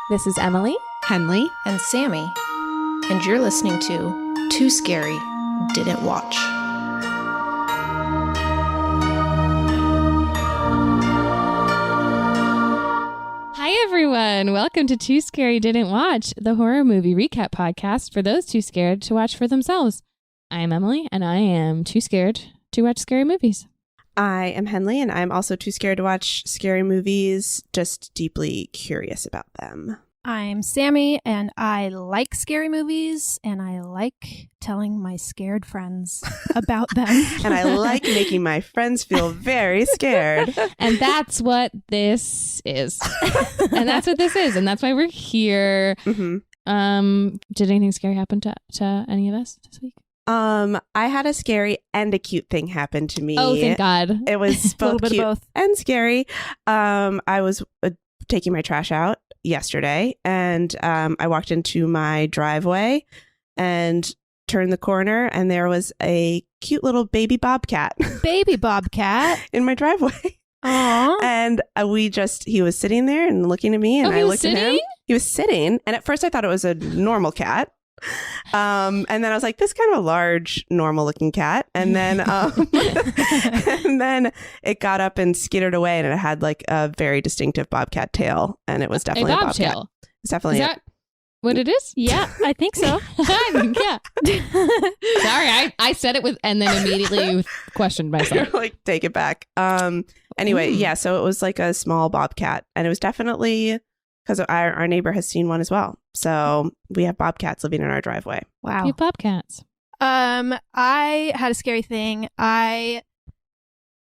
This is Emily, Henley, and Sammy, and you're listening to Too Scary Didn't Watch. Hi everyone! Welcome to Too Scary Didn't Watch, the horror movie recap podcast for those too scared to watch for themselves. I am Emily, and I am too scared to watch scary movies. I am Henley, and I'm also too scared to watch scary movies, just deeply curious about them. I'm Sammy, and I like scary movies, and I like telling my scared friends about them. And I like making my friends feel very scared. And that's what this is. And that's what this is, and that's why we're here. Mm-hmm. Did anything scary happen to any of us this week? I had a scary and a cute thing happen to me. Oh, thank God. It was both bit cute of both. and scary. I was taking my trash out yesterday, and I walked into my driveway and turned the corner, and there was a cute little baby bobcat. Baby bobcat. In my driveway. Aww. And he was sitting there and looking at me, and I looked at him. He was sitting, and at first I thought it was a normal cat. And then I was like, this is kind of a large, normal looking cat. And then and then it got up and skittered away, and it had like a very distinctive bobcat tail, and it was definitely a bobcat. Bobtail. It's definitely Is that what it is? Yeah, I think so. Yeah. Sorry, I said it with and then immediately questioned myself. like, take it back. Anyway, yeah, so it was like a small bobcat, and it was definitely because our neighbor has seen one as well. So we have bobcats living in our driveway. Wow. You have bobcats. I had a scary thing. I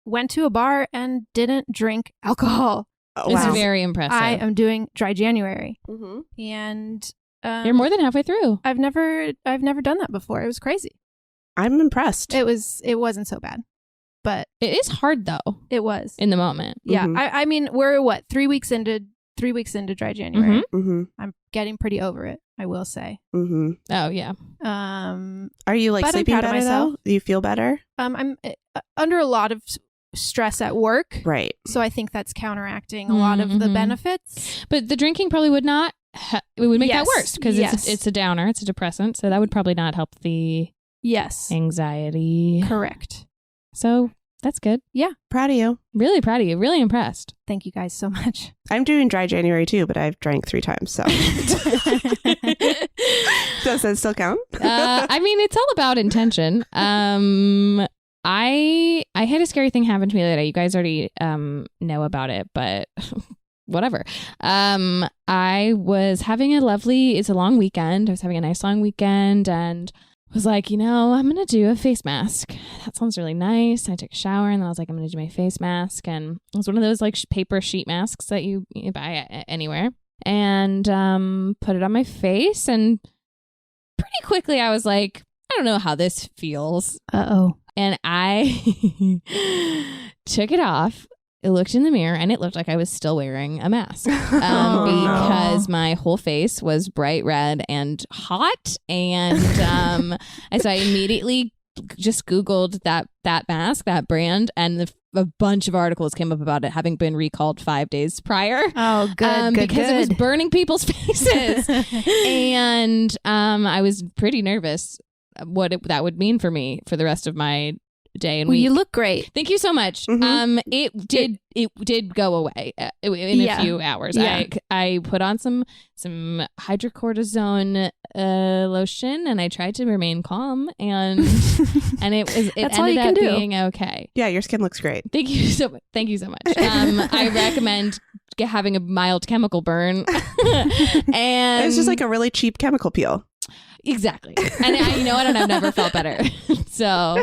went to a bar and didn't drink alcohol. Oh, It's wow. very impressive. I am doing dry January, Mm-hmm. and You're more than halfway through. I've never done that before. It was crazy. I'm impressed. It wasn't so bad, but It is hard though it was. in the moment. Yeah, Mhm. I mean, we're what 3 weeks into dry January. Mm-hmm. I'm getting pretty over it, I will say. Mm-hmm. Oh yeah. Are you like But I'm sleeping proud of better myself. though? Do you feel better? I'm under a lot of stress at work, Right. so I think that's counteracting a lot of the Mhm. benefits. But the drinking probably would not. It would make that Yes. worse because Yes. it's a downer. It's a depressant, so that would probably not help the Yes, anxiety. correct. So that's good. Proud of you. Really proud of you. Really impressed. Thank you guys so much. I'm doing dry January too, but I've drank 3 times. So does that still count? I mean, it's all about intention. I had a scary thing happen to me the other day. You guys already know about it, but whatever. I was having it's a long weekend. I was having a nice long weekend and was like, I'm going to do a face mask. That sounds really nice. I took a shower and then I was like, I'm going to do my face mask. And it was one of those like paper sheet masks that you buy anywhere, and put it on my face. And pretty quickly I was like, I don't know how this feels. Uh-oh. And I took it off. It looked in the mirror and it looked like I was still wearing a mask because my whole face was bright red and hot. And so I immediately just Googled that mask, that brand, and a bunch of articles came up about it having been recalled 5 days prior. Oh, good, because it was burning people's faces. And I was pretty nervous what that would mean for me for the rest of my day and Well, week. you look great. Thank you so much. Mhm. It did go away in a few hours. Yeah. I put on some hydrocortisone lotion and I tried to remain calm and it That's all ended you can up do. being okay. Yeah, your skin looks great. Thank you so much. I recommend having a mild chemical burn. And It's just like a really cheap chemical peel. exactly. And you know what? And I've never felt better. So,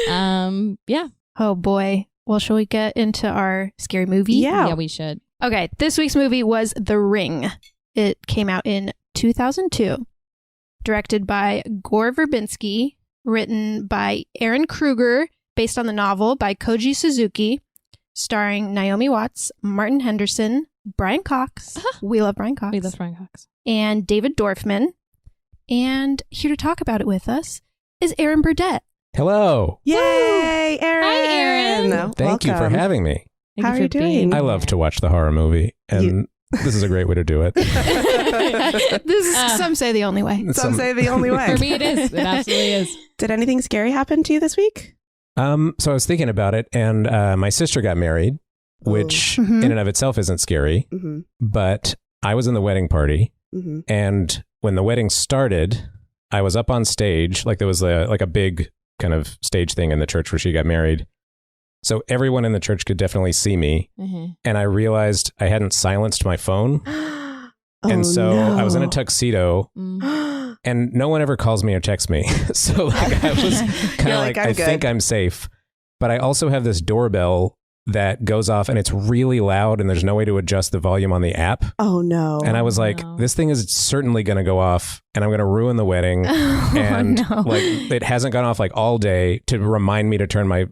yeah. Oh boy. Well, shall we get into our scary movie? Yeah. Yeah, we should. Okay, this week's movie was The Ring. It came out in 2002. Directed by Gore Verbinski, written by Aaron Kruger, based on the novel by Koji Suzuki, starring Naomi Watts, Martin Henderson, Brian Cox. We love Brian Cox. We love Brian Cox. And David Dorfman. And here to talk about it with us is Aaron Burdette. Hello. Yay, Aaron. Hi, Aaron. Thank you for having me. Thank How you are you for being doing? I love to watch the horror movie, and this is a great way to do it. This is, some say, the only way. Some say the only way. For me, it is. It absolutely is. Did anything scary happen to you this week? So I was thinking about it, and my sister got married, which in and of itself isn't scary, but I was in the wedding party, and when the wedding started, I was up on stage, like there was a big kind of stage thing in the church where she got married. So everyone in the church could definitely see me. And I realized I hadn't silenced my phone. And so I was in a tuxedo and no one ever calls me or texts me. So like I was kind of like, I think I'm safe. But I also have this doorbell that goes off and it's really loud and there's no way to adjust the volume on the app. Oh no. And I was like, this thing is certainly going to go off and I'm going to ruin the wedding. And like it hasn't gone off like all day to remind me to turn my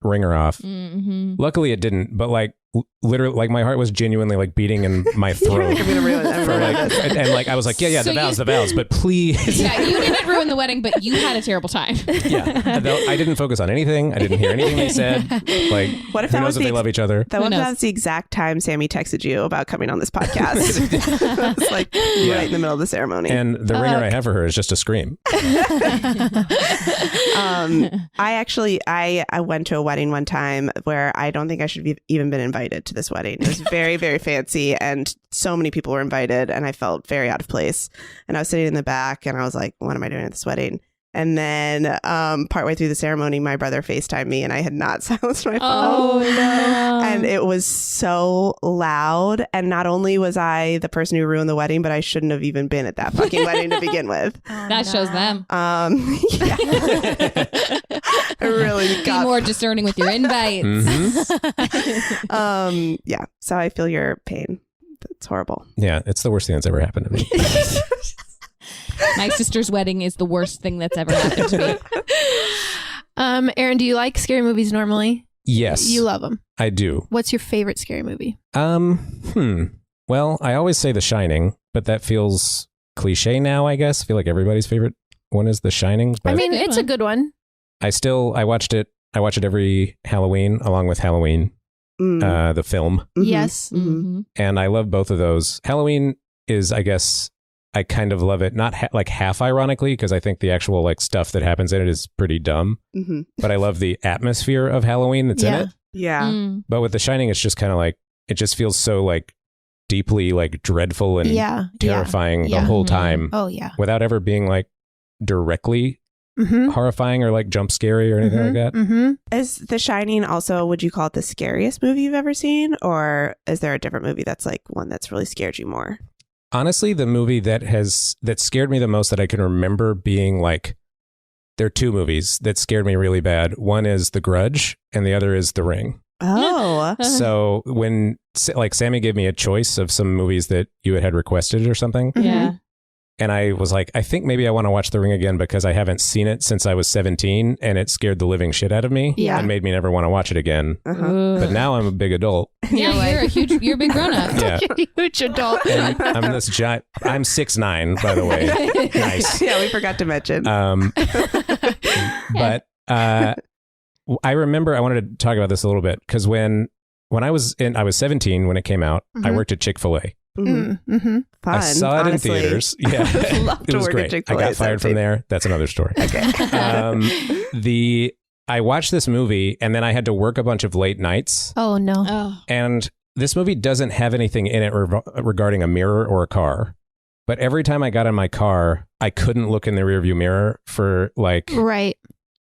ringer off. Luckily it didn't, but like literally like my heart was genuinely like beating in my throat. And like I was like, yeah, so the vows, but please. Yeah, you didn't ruin the wedding, but you had a terrible time. Yeah. I didn't focus on anything. I didn't hear anything they said. Like, what if who knows if they love each other? That's the exact time Sammy texted you about coming on this podcast. It's like right in the middle of the ceremony. And the ringer I have for her is just a scream. I went to a wedding one time where I don't think I should have even been invited to this wedding. It was very, very fancy and so many people were invited and I felt very out of place. And I was sitting in the back and I was like, what am I doing at this wedding? And then partway through the ceremony, my brother FaceTimed me and I had not silenced my phone. Oh, no. And it was so loud. And not only was I the person who ruined the wedding, but I shouldn't have even been at that fucking wedding to begin with. That shows them. Yeah. It really got... Be more discerning with your invites. Yeah. So I feel your pain. It's horrible. Yeah. It's the worst thing that's ever happened to me. My sister's wedding is the worst thing that's ever happened to me. Aaron, do you like scary movies normally? Yes. You love them. I do. What's your favorite scary movie? Well, I always say The Shining, but that feels cliche now, I guess. I feel like everybody's favorite one is The Shining. But I mean, it's a good one. I watch it every Halloween along with Halloween, the film. Yes. And I love both of those. Halloween is, I guess, I kind of love it, not like half ironically, because I think the actual like stuff that happens in it is pretty dumb. But I love the atmosphere of Halloween that's in it. Yeah. But with The Shining, it's just kind of like, it just feels so like deeply like dreadful and terrifying the whole time. Oh, yeah. Without ever being like directly horrifying or like jump scary or anything like that. Is The Shining also, would you call it the scariest movie you've ever seen? Or is there a different movie that's like one that's really scared you more? Honestly, the movie that scared me the most that I can remember being like, there are two movies that scared me really bad. One is The Grudge and the other is The Ring. Oh. So when like Sammy gave me a choice of some movies that you had requested or something. Yeah. And I was like, I think maybe I want to watch The Ring again because I haven't seen it since I was 17 and it scared the living shit out of me and made me never want to watch it again. But now I'm a big adult. Yeah, you're a big grown up. Yeah. You're a huge adult. And I'm this giant, I'm 6'9", by the way. Nice. Yeah, we forgot to mention. But I remember I wanted to talk about this a little bit because when I was 17 when it came out, I worked at Chick-fil-A. Fun, I saw it honestly. in theaters. Yeah, it was great. I got fired from there. That's another story. Okay. I watched this movie and then I had to work a bunch of late nights. Oh, no. Oh. And this movie doesn't have anything in it regarding a mirror or a car. But every time I got in my car, I couldn't look in the rearview mirror for like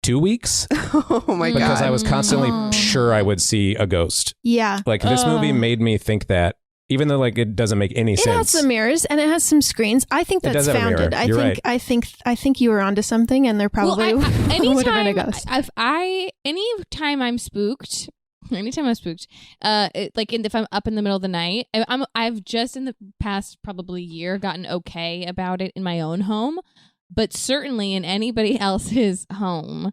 2 weeks. Oh my God. Because I was constantly sure I would see a ghost. Yeah. Like this movie made me think that. Even though like it doesn't make any sense. It has some mirrors and it has some screens. I think that's founded. You're right. I think you were onto something and there probably would have been a ghost. Anytime I'm spooked, like if I'm up in the middle of the night, I've just in the past probably year gotten okay about it in my own home, but certainly in anybody else's home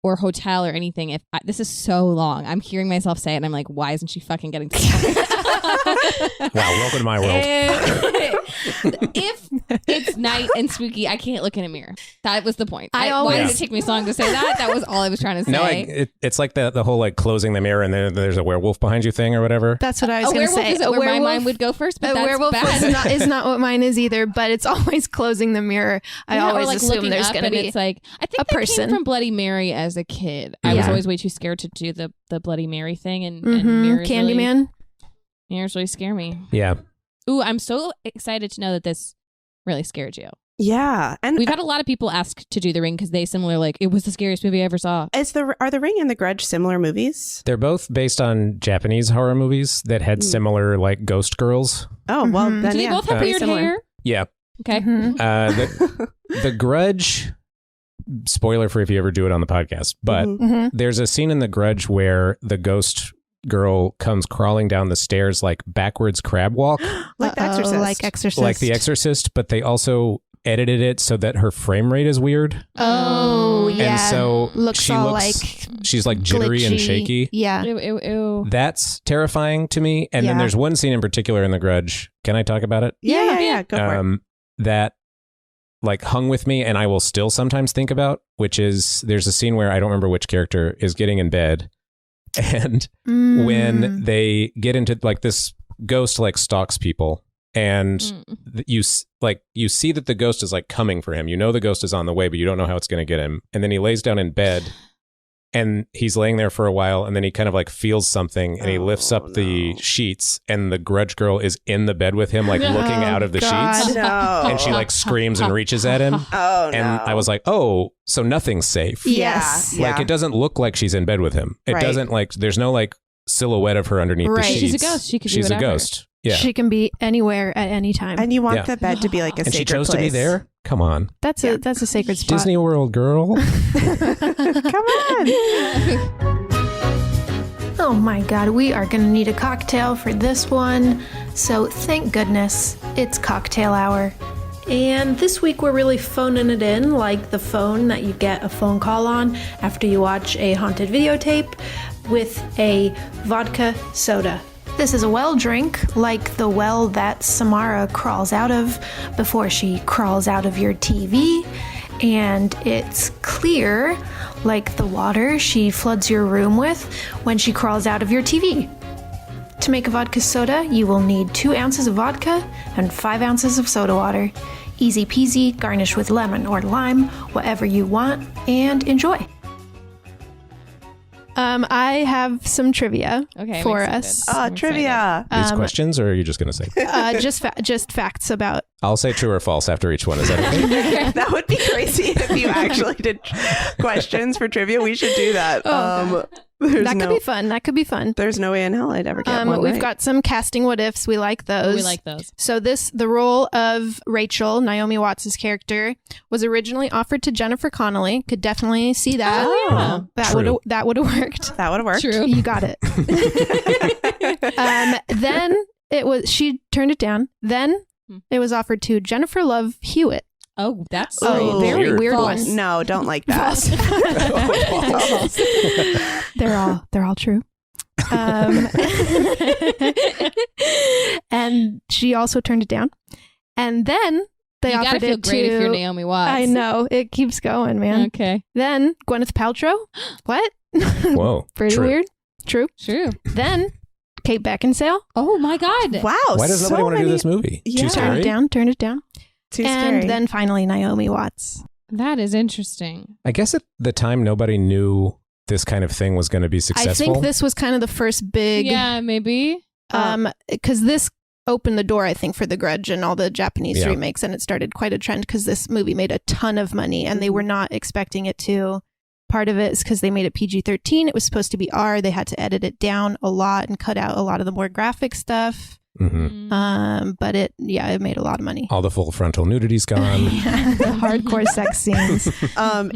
or hotel or anything. This is so long. I'm hearing myself say it and I'm like, why isn't she fucking getting to welcome to my world. If it's night and spooky, I can't look in a mirror. That was the point. I why did it take me so long to say that? That was all I was trying to say. No, it's like the whole like closing the mirror and then there's a werewolf behind you thing or whatever. That's what I was going to say. Is it where my mind would go first, but a that's werewolf bad. is not what mine is either, but it's always closing the mirror. I always like assume there's going to be it's like, I think a person. Came from Bloody Mary as a kid. I was always way too scared to do the Bloody Mary thing, and mirrors Candyman. Mirrors really scare me. Yeah. Ooh, I'm so excited to know that this really scared you. Yeah, and we've had a lot of people ask to do The Ring because they similar like it was the scariest movie I ever saw. Are The Ring and The Grudge similar movies? They're both based on Japanese horror movies that had similar like ghost girls. Oh well, then do they both have weird hair? Yeah. Okay. The Grudge. Spoiler for if you ever do it on the podcast, but there's a scene in The Grudge where the ghost girl comes crawling down the stairs like backwards crab walk, like The Exorcist, like The Exorcist, but they also edited it so that her frame rate is weird. Oh, yeah. And so she's like jittery glitchy. And shaky. Yeah. Ew. That's terrifying to me. And then there's one scene in particular in The Grudge. Can I talk about it? Yeah. Go for it. That like hung with me and I will still sometimes think about, which is there's a scene where I don't remember which character is getting in bed. And when they get into like this ghost like stalks people and you see that the ghost is like coming for him. You know the ghost is on the way, but you don't know how it's going to get him. And then he lays down in bed and he's laying there for a while and then he kind of like feels something and he lifts up the sheets and the Grudge girl is in the bed with him like looking out of the sheets. No. And she like screams and reaches at him. Oh, no. And I was like, oh, so nothing's safe. Yes. Like it doesn't look like she's in bed with him. It doesn't like, there's no like silhouette of her underneath the sheets. She's a ghost. She could be She's whatever. a ghost. Yeah. She can be anywhere at any time. And you want the bed to be like a sacred place. And she chose to be there? Come on. That's a sacred spot. Disney World, girl. Come on. Oh my god, we are going to need a cocktail for this one. So thank goodness it's cocktail hour. And this week we're really phoning it in, like the phone that you get a phone call on after you watch a haunted videotape, with a vodka soda. This is a well drink, like the well that Samara crawls out of before she crawls out of your TV. And it's clear, like the water she floods your room with when she crawls out of your TV. To make a vodka soda, you will need 2 ounces of vodka and 5 ounces of soda water. Easy peasy, garnish with lemon or lime, whatever you want, and enjoy. I have some trivia for us. Trivia. These questions, or are you just going to say? Just facts about. I'll say true or false after each one. Is that okay? That would be crazy if you actually did questions for trivia. We should do that. That could be fun. There's no way in hell I'd ever get one. We've got some casting what ifs. We like those. So the role of Rachel, Naomi Watts' character, was originally offered to Jennifer Connelly. Could definitely see that. Oh, yeah. That would have worked. That would have worked. True. You got it. Then she turned it down. Then it was offered to Jennifer Love Hewitt. Oh, that's very weird one. No, don't like that. They're all true. And she also turned it down. And then they offered feel it great to. If you're Naomi Watts. I know, it keeps going, man. Okay. Then Gwyneth Paltrow. What? Whoa. Pretty true. weird. True. Then Kate Beckinsale. Oh my God. Wow. Why does nobody want to do this movie? Yeah. Too scary? Turn it down. Too and scary. then finally Naomi Watts. That is interesting. I guess at the time nobody knew this kind of thing was going to be successful. I think this was kind of the first big. Yeah, maybe. Because this opened the door, I think, for The Grudge and all the Japanese remakes, and it started quite a trend because this movie made a ton of money, and they were not expecting it to. Part of it is because they made it PG-13. It was supposed to be R. They had to edit it down a lot and cut out a lot of the more graphic stuff. But it made a lot of money. All the full frontal nudity's gone. The hardcore sex scenes.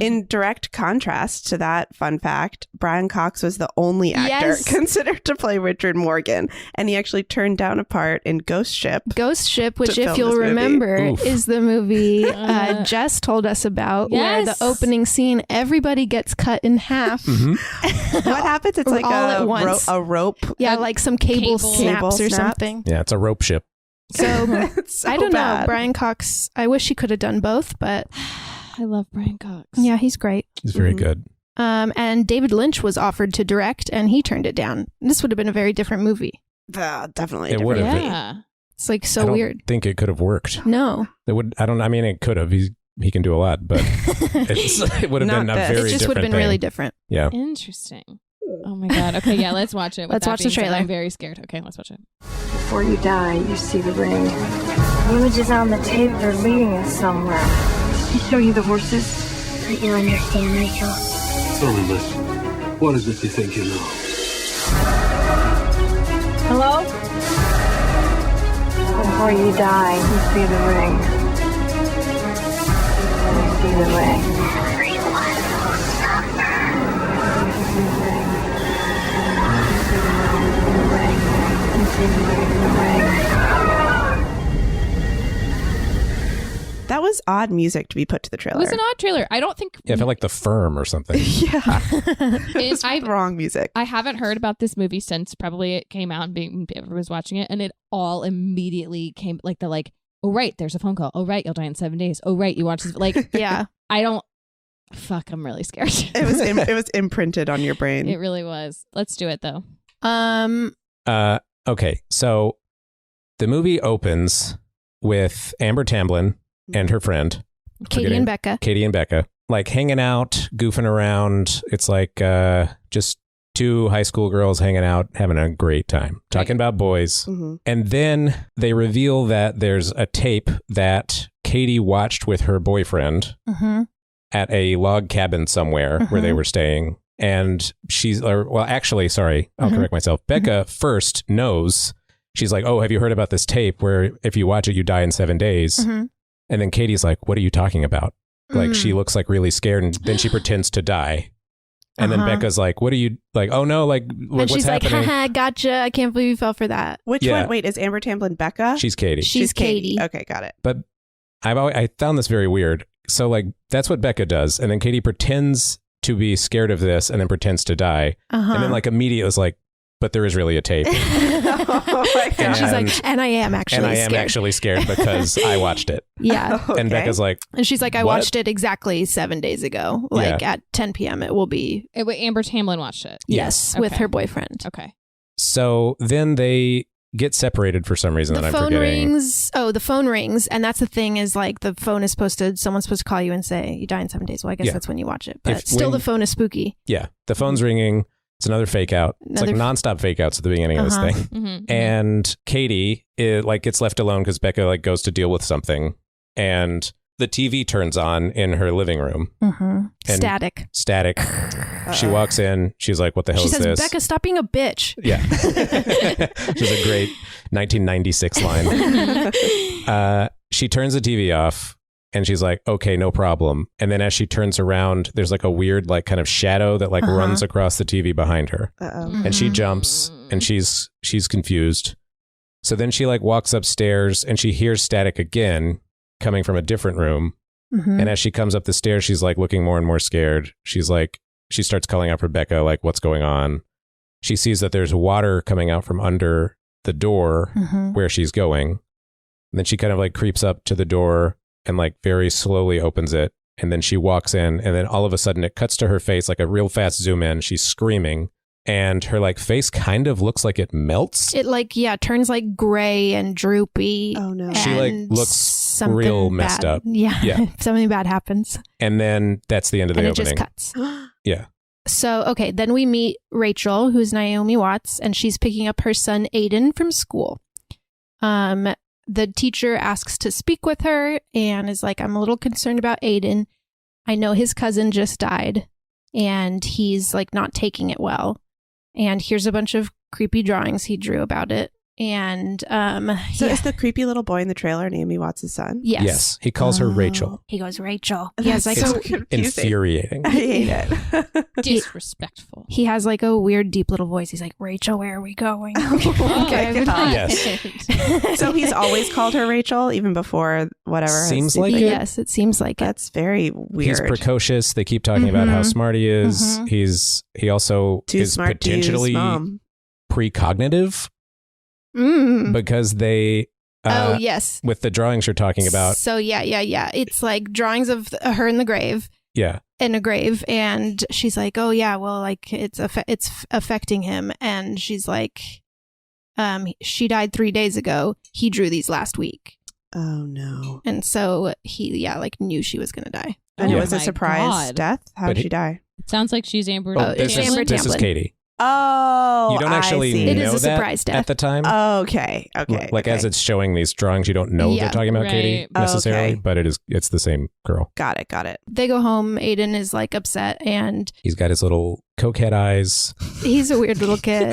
In direct contrast to that fun fact, Brian Cox was the only actor considered to play Richard Morgan, and he actually turned down a part in Ghost Ship. Ghost Ship, which if you'll remember is the movie Jess told us about, where the opening scene, everybody gets cut in half. What happens? It's like all at once. A rope. Yeah, like some cable snaps or something. Yeah, it's a rope ship. So, So I don't bad. know. Brian Cox, I wish he could have done both, but I love Brian Cox. yeah, he's great. It's very good. And David Lynch was offered to direct, and he turned it down. This would have been a very different movie. Definitely. It would have been. Yeah. It's like I so don't weird. think it could have worked. No, It would. I mean, it could have. He can do a lot, but it would have Not been a this. very it just would have different been really thing. different. Yeah. Interesting. Oh my God. Okay, yeah, let's watch it. With Let's that watch the being said, trailer. I'm very scared. Okay, let's watch it. Before you die, you see the ring. The images on the tape, they're leading us somewhere. He show you the horses? But you understand, Rachel. Tell me, miss, what is it you think you know? Hello? Before you die, you see the ring. You see the ring. That was odd music to be put to the It trailer. was an odd trailer. I don't think. Yeah, I felt like The Firm or something. Yeah. It's, It's wrong music. I haven't heard about this movie since probably it came out and everyone was watching it, and it all immediately came like oh right, there's a phone call. Oh right, you'll die in 7 days. Oh right, you watch this. Like Yeah. I don't. Fuck, I'm really scared. It was imprinted on your brain. It really was. Let's do it though. Okay, so the movie opens with Amber Tamblyn and her friend Katie and Becca. like hanging out, goofing around. It's like just two high school girls hanging out, having a great time, talking about boys. Mm-hmm. And then they reveal that there's a tape that Katie watched with her boyfriend at a log cabin somewhere where they were staying. And I'll correct myself. Becca first knows. She's like, oh, have you heard about this tape where if you watch it, you die in 7 days? And then Katie's like, what are you talking about? Like, she looks like really scared, and then she pretends to die. And then Becca's like, what are you, like, oh no, like And what's she's happening? like, haha, gotcha. I can't believe you fell for that. Which Yeah. one? Wait, is Amber Tamblyn Becca? She's Katie. She's Katie. Okay, got it. But I found this very weird. So like, that's what Becca does. And then Katie pretends to be scared of this and then pretends to die. And then like immediately it was like, but there is really a tape. Oh my And she's And- like, and I am actually and I scared. am actually scared because I watched it. Yeah. Okay. And Becca's like, And she's like, I What? watched it exactly 7 days ago. Like at 10 p.m. it will be. Wait, Amber Tamblyn watched it. Yes. With Okay. her boyfriend. Okay. so then they get separated for some reason The that I'm phone forgetting. rings. Oh, the phone rings. And that's the thing is like the phone is someone's supposed to call you and say, you die in 7 days. Well, I guess Yeah. that's when you watch it. But If- still when- the phone is spooky. Yeah. The phone's ringing. It's another fake out. It's like Another- nonstop fake outs at the beginning of this thing. Mm-hmm. And Katie gets left alone because Becca like goes to deal with something, and the TV turns on in her living room. And Static. She walks in. She's like, "What the hell She is says, this?" Becca, stop being a bitch. Yeah, which is a great 1996 line. She turns the TV off. And she's like, okay, no problem. And then as she turns around, there's like a weird, like kind of shadow that like runs across the TV behind her. Uh-oh. And she jumps and she's confused. So then she like walks upstairs and she hears static again coming from a different room. And as she comes up the stairs, she's like looking more and more scared. She's like, she starts calling out Rebecca, like, what's going on? She sees that there's water coming out from under the door where she's going. And then she kind of like creeps up to the door and like very slowly opens it. And then she walks in, and then all of a sudden it cuts to her face, like a real fast zoom in. She's screaming, and her like face kind of looks like it melts. It turns like gray and droopy. Oh no. She, like, and looks something real messed bad. up. Yeah. Yeah. Something bad happens. And then that's the end of the And it opening. just cuts. Yeah. So, okay, then we meet Rachel, who's Naomi Watts, and she's picking up her son Aiden from school. The teacher asks to speak with her and is like, I'm a little concerned about Aiden. I know his cousin just died and he's like not taking it well. And here's a bunch of creepy drawings he drew about it. And So is the creepy little boy in the trailer Naomi Watts' son? yes. He calls her Rachel. He goes, Rachel. He has like That's It's so confusing. infuriating. I hate it. Disrespectful. he has like a weird deep little voice. He's like, Rachel, where are we going? Okay, God. Yes. So he's always called her Rachel, even before whatever. Seems like it. Yes, it seems like it. That's very weird. He's precocious. They keep talking about how smart he is. He also Too is smart to use potentially mom. precognitive. because they... oh, yes. With the drawings you're talking about. So, yeah. It's like drawings of her in the grave. Yeah. In a grave. And she's like, oh, yeah, well, like, it's affecting him. And she's like, she died 3 days ago. He drew these last week. Oh, no. And so he, knew she was going to die. And it was a surprise death? How did she die? It sounds like she's Amber. This is Katie. Oh, you don't actually know it is a surprise death at the time. Okay. As it's showing these drawings, you don't know they're talking about Katie necessarily, but it's the same girl. Got it. They go home. Aiden is like upset, and he's got his little cokehead eyes. He's a weird little kid.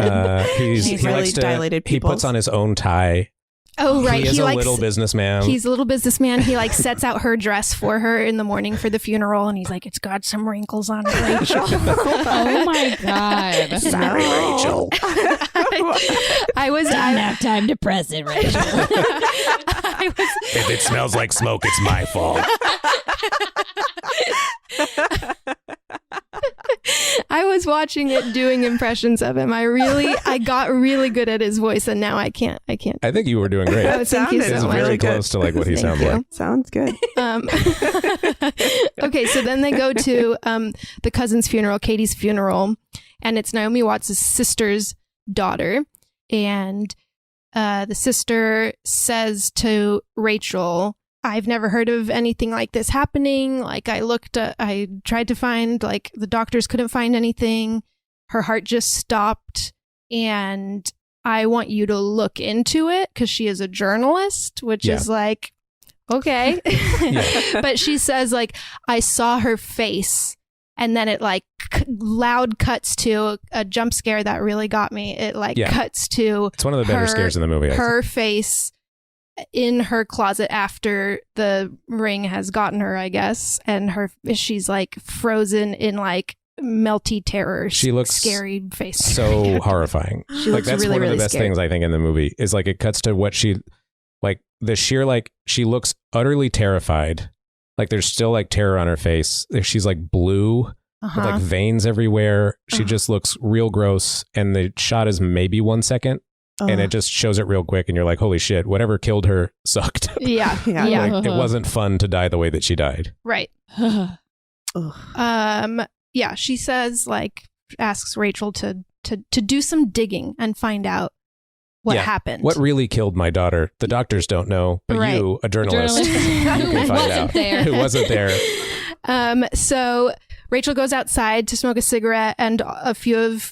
He really dilated pupils. He puts on his own tie. Oh, right. He is a little businessman. He's a little businessman. He like sets out her dress for her in the morning for the funeral. And he's like, it's got some wrinkles on it, Rachel. Oh my God. Sorry, Rachel. I didn't have time to press it, Rachel. If it smells like smoke, it's my fault. I was watching it doing impressions of him. I got really good at his voice, and now I can't. I think you were doing great. It sounded very close to like what he sounds like. Sounds good. Okay, so then they go to the cousin's funeral, Katie's funeral, and it's Naomi Watts' sister's daughter, and the sister says to Rachel, I've never heard of anything like this happening. Like I tried to find, like the doctors couldn't find anything. Her heart just stopped. And I want you to look into it because she is a journalist, which is like, okay. But she says like, I saw her face. And then it like loud cuts to a jump scare that really got me. It like cuts to it's one of the better scares in the movie. Her face in her closet after the ring has gotten her, I guess, and she's like frozen in like melty terror. She looks scary face, so horrifying. Like that's really, one of the really best scary things I think in the movie is like it cuts to what she like the sheer like she looks utterly terrified. Like there's still like terror on her face. She's like blue with like veins everywhere. She just looks real gross. And the shot is maybe 1 second. And it just shows it real quick, and you're like, "Holy shit! Whatever killed her sucked." Yeah. Like, it wasn't fun to die the way that she died. Right. She says, like, asks Rachel to do some digging and find out what happened. What really killed my daughter? The doctors don't know, but you, a journalist, you can find out who wasn't there. So Rachel goes outside to smoke a cigarette, and a few of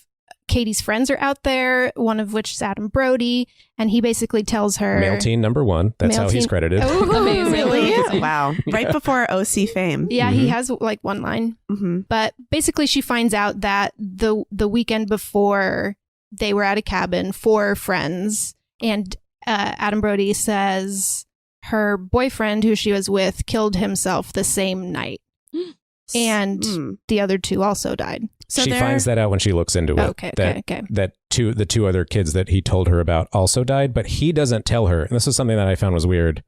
Katie's friends are out there, one of which is Adam Brody, and he basically tells her... Male teen number one. That's how he's credited. Oh, amazing. Really? Amazing. Wow. Right before OC fame. Yeah, he has like one line. But basically she finds out that the weekend before they were at a cabin, 4 friends, and Adam Brody says her boyfriend, who she was with, killed himself the same night. And the other 2 also died. So she finds that out when she looks into it. Okay. That the 2 other kids that he told her about also died, but he doesn't tell her. And this is something that I found was weird.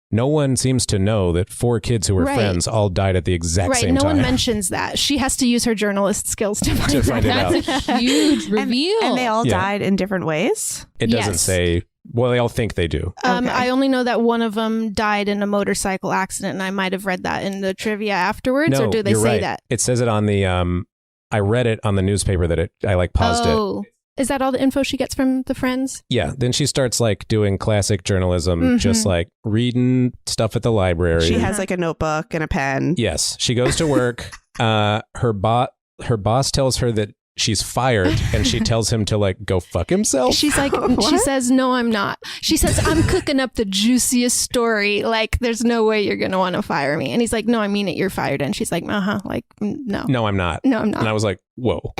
No one seems to know that 4 kids who were friends all died at the exact same time. No one mentions that. She has to use her journalist skills to find it out. That's a huge reveal. And they all died in different ways? It doesn't say. Well, they all think they do. I only know that one of them died in a motorcycle accident, and I might have read that in the trivia afterwards, or do they say that? It says it on the... I read it on the newspaper that I like paused it. Is that all the info she gets from the friends? Yeah. Then she starts like doing classic journalism, just like reading stuff at the library. She has like a notebook and a pen. Yes. She goes to work. Her boss tells her that she's fired, and she tells him to like go fuck himself. She's like, she says, no, I'm not. She says, I'm cooking up the juiciest story. Like, there's no way you're going to want to fire me. And he's like, no, I mean it. You're fired. And she's like, like, no. No, I'm not. No, I'm not. And I was like, whoa.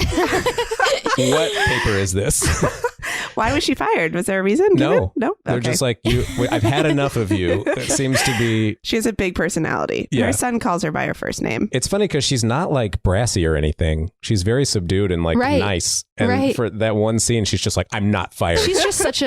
What paper is this? Why was she fired? Was there a reason? No. No? They're just like, I've had enough of you. It seems to be... She has a big personality. Yeah. Her son calls her by her first name. It's funny because she's not like brassy or anything. She's very subdued and like nice. And for that one scene, she's just like, I'm not fired. She's just such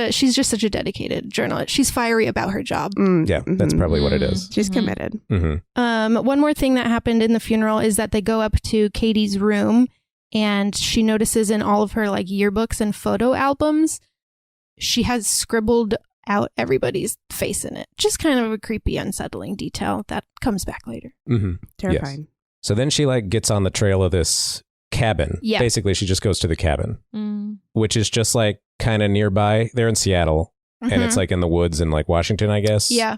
a dedicated journalist. She's fiery about her job. Yeah, that's probably what it is. She's committed. One more thing that happened in the funeral is that they go up to Katie's room, and she notices in all of her like yearbooks and photo albums she has scribbled out everybody's face in it. Just kind of a creepy, unsettling detail that comes back later. Mm-hmm. Terrifying. Yes. So then she like gets on the trail of this cabin. Yeah. Basically, she just goes to the cabin, which is just like kind of nearby. They're in Seattle, and it's like in the woods in like Washington, I guess. Yeah.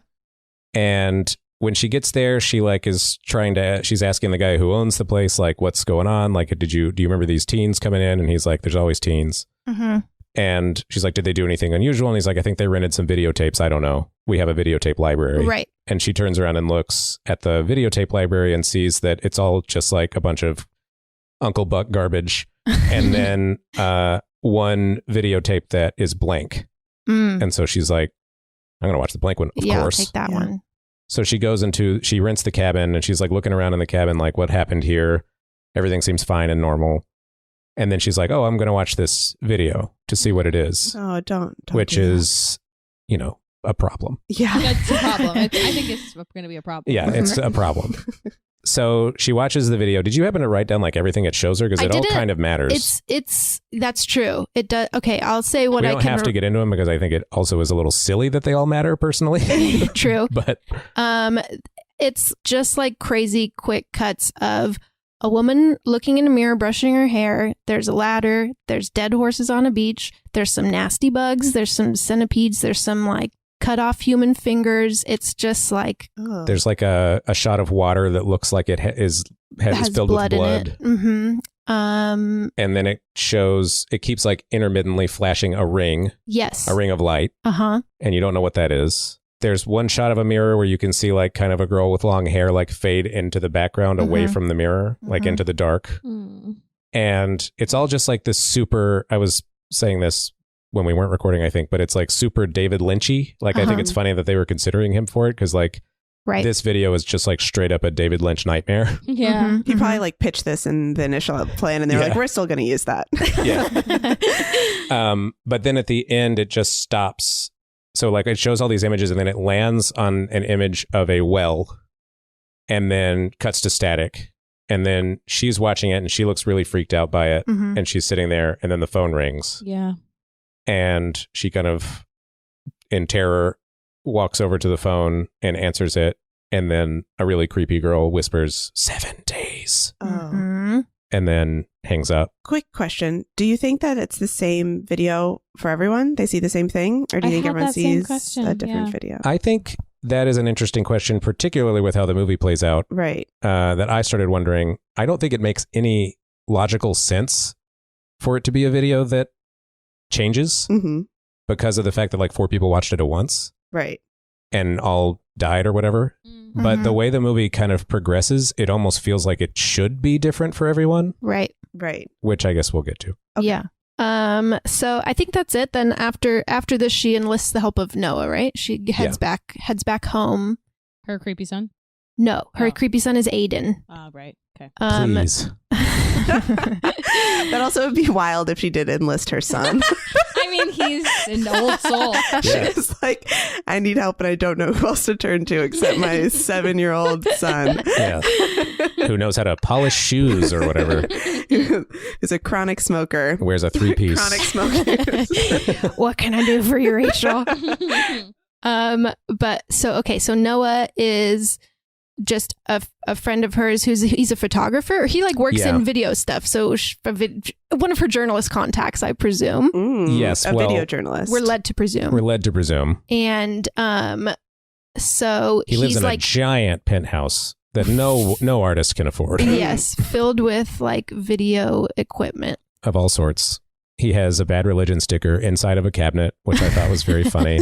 And when she gets there, she like is she's asking the guy who owns the place, like, what's going on? Like, do you remember these teens coming in? And he's like, there's always teens. And she's like, did they do anything unusual? And he's like, I think they rented some videotapes. I don't know. We have a videotape library. Right. And she turns around and looks at the videotape library and sees that it's all just like a bunch of Uncle Buck garbage. And then one videotape that is blank. And so she's like, I'm going to watch the blank one. Of course. I'll take that one. So she she rents the cabin and she's like looking around in the cabin, like, what happened here? Everything seems fine and normal. And then she's like, oh, I'm going to watch this video to see what it is. Oh, don't which is, you know, a problem. Yeah. That's a problem. I think it's going to be a problem. Yeah, it's a problem. So she watches the video. Did you happen to write down like everything it shows her? Because it all kind of matters. That's true. It does. Okay, I'll say what I can. We don't have to get into them because I think it also is a little silly that they all matter personally. True. But it's just like crazy quick cuts of a woman looking in a mirror, brushing her hair. There's a ladder. There's dead horses on a beach. There's some nasty bugs. There's some centipedes. There's some like cut off human fingers. It's just like there's like a shot of water that looks like it has filled with blood. In it. Mm-hmm. And then it keeps like intermittently flashing a ring. Yes. A ring of light. Uh-huh. And you don't know what that is. There's one shot of a mirror where you can see like kind of a girl with long hair like fade into the background away from the mirror, like into the dark. And it's all just like this super, I was saying this when we weren't recording, I think, but it's like super David Lynchy. Like, I think it's funny that they were considering him for it because like this video is just like straight up a David Lynch nightmare. Yeah. He probably like pitched this in the initial plan and they were like, we're still going to use that. Yeah. But then at the end, it just stops. So like it shows all these images and then it lands on an image of a well and then cuts to static. And then she's watching it and she looks really freaked out by it. And she's sitting there and then the phone rings. Yeah. And she kind of, in terror, walks over to the phone and answers it. And then a really creepy girl whispers, 7 days. And then hangs up. Quick question. Do you think that it's the same video for everyone? They see the same thing? Or do you think everyone sees a different video? I think that is an interesting question, particularly with how the movie plays out. Right. That I started wondering. I don't think it makes any logical sense for it to be a video that changes because of the fact that like 4 people watched it at once. Right. And all died or whatever. But the way the movie kind of progresses, it almost feels like it should be different for everyone. Right. Right. Which I guess we'll get to. Okay. Yeah. So I think that's it. Then after this, she enlists the help of Noah, right? She heads back home. Her creepy son? No, her creepy son is Aiden. Oh, right. Okay. Please. That also would be wild if she did enlist her son. I mean, he's an old soul. She's like, I need help and I don't know who else to turn to except my 7-year-old son. Yeah. Who knows how to polish shoes or whatever. Who's a chronic smoker. Wears a 3-piece. Chronic smoker. What can I do for you, Rachel? So Noah is just a friend of hers he's a photographer. He like works in video stuff. So one of her journalist contacts, I presume. Yes, a video journalist. We're led to presume. And so he lives in like a giant penthouse that no artist can afford. Yes, filled with like video equipment of all sorts. He has a Bad Religion sticker inside of a cabinet, which I thought was very funny.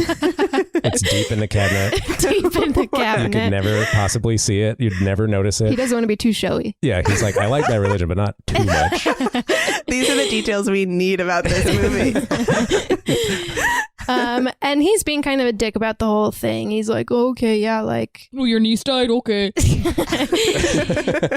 It's deep in the cabinet. Deep in the cabinet. You could never possibly see it. You'd never notice it. He doesn't want to be too showy. Yeah, he's like, I like Bad Religion, but not too much. These are the details we need about this movie. And he's being kind of a dick about the whole thing. He's like, oh, okay, yeah, like... Oh, your niece died? Okay.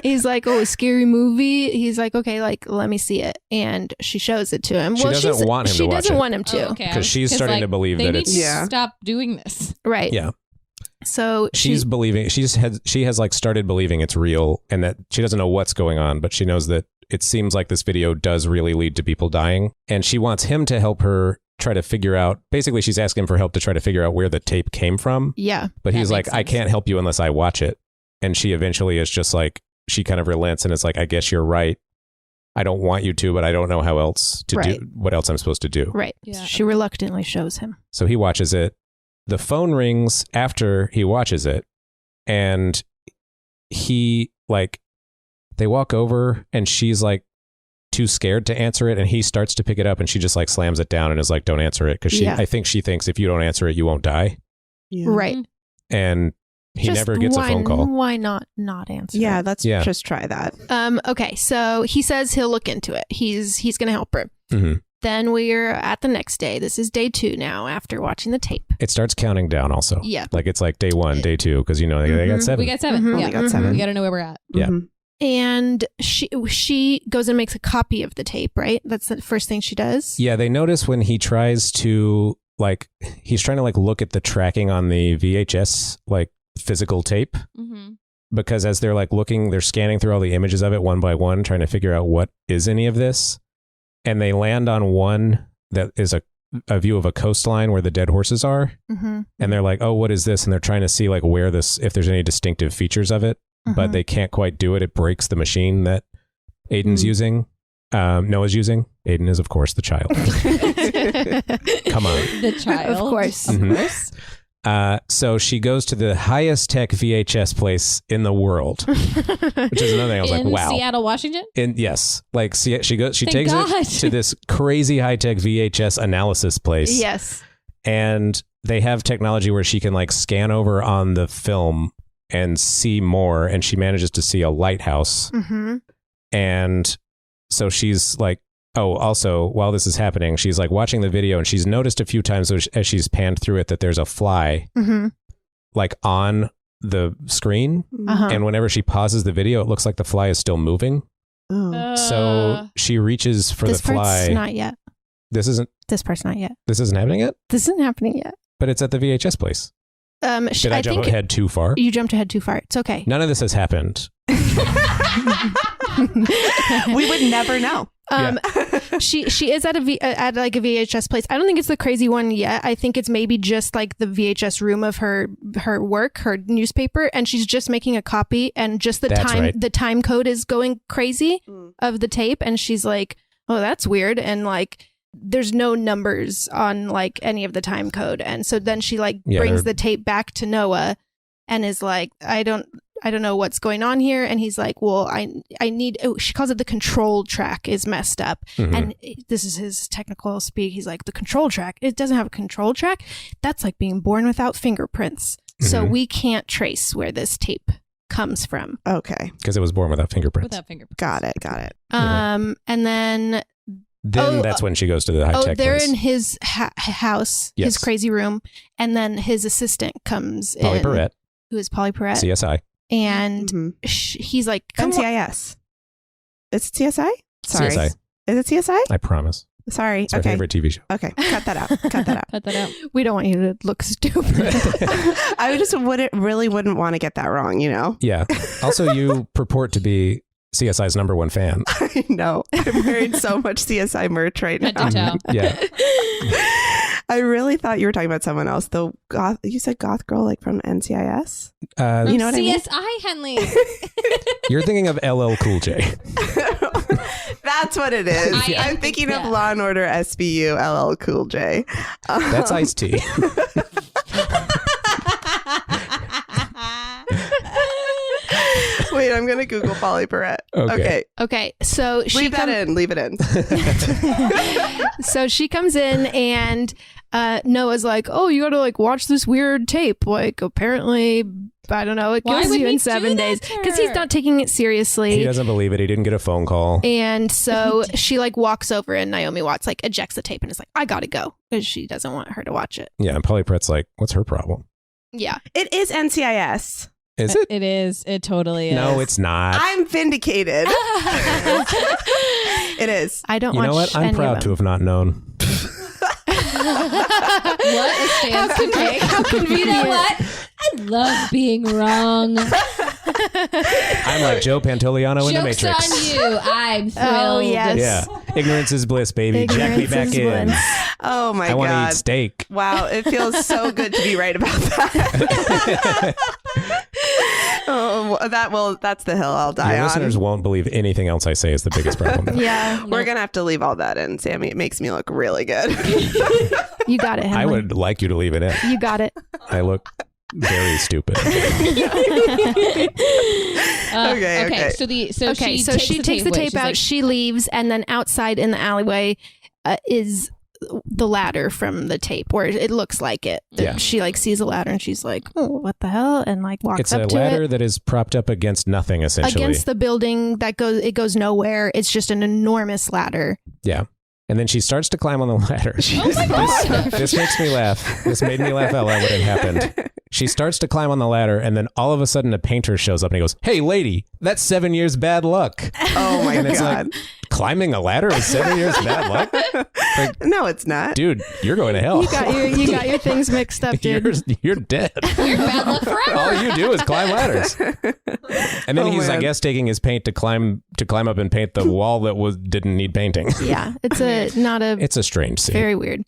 He's like, oh, a scary movie? He's like, okay, like, let me see it. And she shows it to him. She doesn't want him to watch it. She doesn't want him to. Because she's starting to believe that it's... They need to stop doing this. Right. Yeah. So she's believing... She has like started believing it's real and that she doesn't know what's going on, but she knows that it seems like this video does really lead to people dying. And she wants him to help her try to figure out, basically she's asking him for help to try to figure out where the tape came from. Yeah. But he's That like, makes I sense. can't help you unless I watch it. And she eventually is just like, she kind of relents and is like, I guess you're right. I don't want you to, but I don't know how else to Right. do what else I'm supposed to do. Right. Yeah. She reluctantly shows him. So he watches it. The phone rings after he watches it. And he like, they walk over and she's like too scared to answer it. And he starts to pick it up and she just like slams it down and is like, don't answer it. Cause Yeah. I think she thinks if you don't answer it, you won't die. Yeah. Right. And he Just never gets a phone call. Why not answer? Yeah, it? let's Yeah. just try that. Okay, so he says he'll look into it. He's going to help her. Mm-hmm. Then we're at the next day. This is day 2 now after watching the tape. It starts counting down also. Yeah. Like it's like day 1, day 2, because you know they got 7. We got 7. Mhm. Yeah. We got 7. We got to know where we're at. Yeah. Mhm. And she goes and makes a copy of the tape, right? That's the first thing she does. Yeah, they notice when he tries to like he's trying to like look at the tracking on the VHS like physical tape, Mm-hmm. because as they're like looking, they're scanning through all the images of it one by one, trying to figure out what is any of this, and they land on one that is a view of a coastline where the dead horses are, Mm-hmm. and they're like, oh, what is this? And they're trying to see like where this, if there's any distinctive features of it, but they can't quite do it. It breaks the machine that Aiden's using. Noah's using. Aiden is, of course, the child. Come on. The child. Of course. Of Mhm. course. So she goes to the highest tech VHS place in the world, which is another thing. I was like, In wow. Seattle, Washington? Yes. Like she Thank takes God. it to this crazy high tech VHS analysis place. Yes. And they have technology where she can like scan over on the film and see more. And she manages to see a lighthouse. Mm-hmm. And so she's like, oh, also, while this is happening, she's like watching the video and she's noticed a few times as she's panned through it that there's a fly Mm-hmm. like on the screen. Uh-huh. And whenever she pauses the video, it looks like the fly is still moving. Oh. So she reaches for This the fly. part's not yet. This isn't Not yet. happening yet, This isn't happening yet. but it's at the VHS place. Did I jump think ahead too far? you jumped ahead too far. It's okay. None of this has happened. We would never know. She is at at like a VHS place. I don't think it's the crazy one yet. I think it's maybe just like the VHS room of her work, her newspaper, and she's just making a copy, and just the That's time right. the time code is going crazy Mm. of the tape, and she's like, "Oh, that's weird," and like there's no numbers on like any of the time code, and so then she like Yeah, brings they're- the tape back to Noah and is like, I don't know what's going on here. And he's like, well, I need, she calls it the control track is messed up. Mhm. And this is his technical speak. He's like, the control track, it doesn't have a control track. That's like being born without fingerprints. So Mhm. we can't trace where this tape comes from. Okay. Because it was born without fingerprints. Without fingerprints. Got it. Got it. And then, Then that's when she goes to the high tech they're place. in his house, Yes. his crazy room. And then his assistant comes Polly in, Perrette, who is Polly Perrette. CSI. And Mhm. he's like, come on. NCIS. Is it CSI? Sorry. CSI. Is it CSI? I promise. Sorry. It's our Okay. favorite TV show. Okay. Cut that out. Cut that out. Cut that out. We don't want you to look stupid. I just wouldn't want to get that wrong, you know? Yeah. Also, you purport to be CSI's #1 fan. I know. I'm wearing so much CSI merch right Head now. to toe. Yeah. I really thought you were talking about someone else. The goth, you said goth girl like from NCIS. You know what I mean? CSI Henley. You're thinking of LL Cool J. That's what it is. I am I'm thinking of yeah. Law and Order SVU LL Cool J. That's Ice-T. Wait, I'm gonna Google Polly Perrette. Okay. Okay, so Leave that in. Leave it in. So she comes in and Noah's like, "Oh, you got to like watch this weird tape. Like apparently, I don't know, it Why kills would you he in do 7 that days to because he's her? not taking it He seriously." doesn't believe it. He didn't get a phone call. And so she like walks over and Naomi Watts like ejects the tape and is like, "I gotta go," because she doesn't want her to watch it. Yeah, and Polly Perrette's like, what's her problem? Yeah. It is NCIS. Is it? It is. It totally is. No, it's not. I'm vindicated. It is. I don't You watch know what? I'm any proud of to them. have not known. What a stance to take. How You convenient. know what? I love being wrong. I'm like Joe Pantoliano in The Joke's Matrix. on you. I'm thrilled. Oh, yes. Yeah. Ignorance is bliss, baby. Jack me Ignorance back is in. bliss. Oh my I want to God. eat steak. Wow, it feels so good to be right about that. That's the hill I'll die Your on. listeners won't believe anything else I say is the biggest problem. Yeah. We're going to have to leave all that in, Sammy. It makes me look really good. You got it, Henley. I would like you to leave it in. You got it. I look very stupid. Okay. So she takes the tape out. She leaves, and then outside in the alleyway is the ladder from the tape, where it looks like it. Yeah. She like sees a ladder, and she's like, "Oh, what the hell?" And like walks It's up a to ladder it. that is propped up against nothing, essentially. Against the building that goes nowhere. It's just an enormous ladder. Yeah. And then she starts to climb on the ladder. This makes me laugh. This made me laugh out loud when it happened. She starts to climb on the ladder, and then all of a sudden a painter shows up and he goes, "Hey, lady, that's 7 years bad luck." Oh my And it's God. like, climbing a ladder is 7 years bad luck? Like, No, it's not. dude, you're going to hell. You got your things mixed up, dude. You're dead. You're bad luck forever. All you do is climb ladders. And then Oh, he's, I man. guess, taking his paint to climb up and paint the wall that didn't need painting. Yeah, it's It's a strange scene. very weird.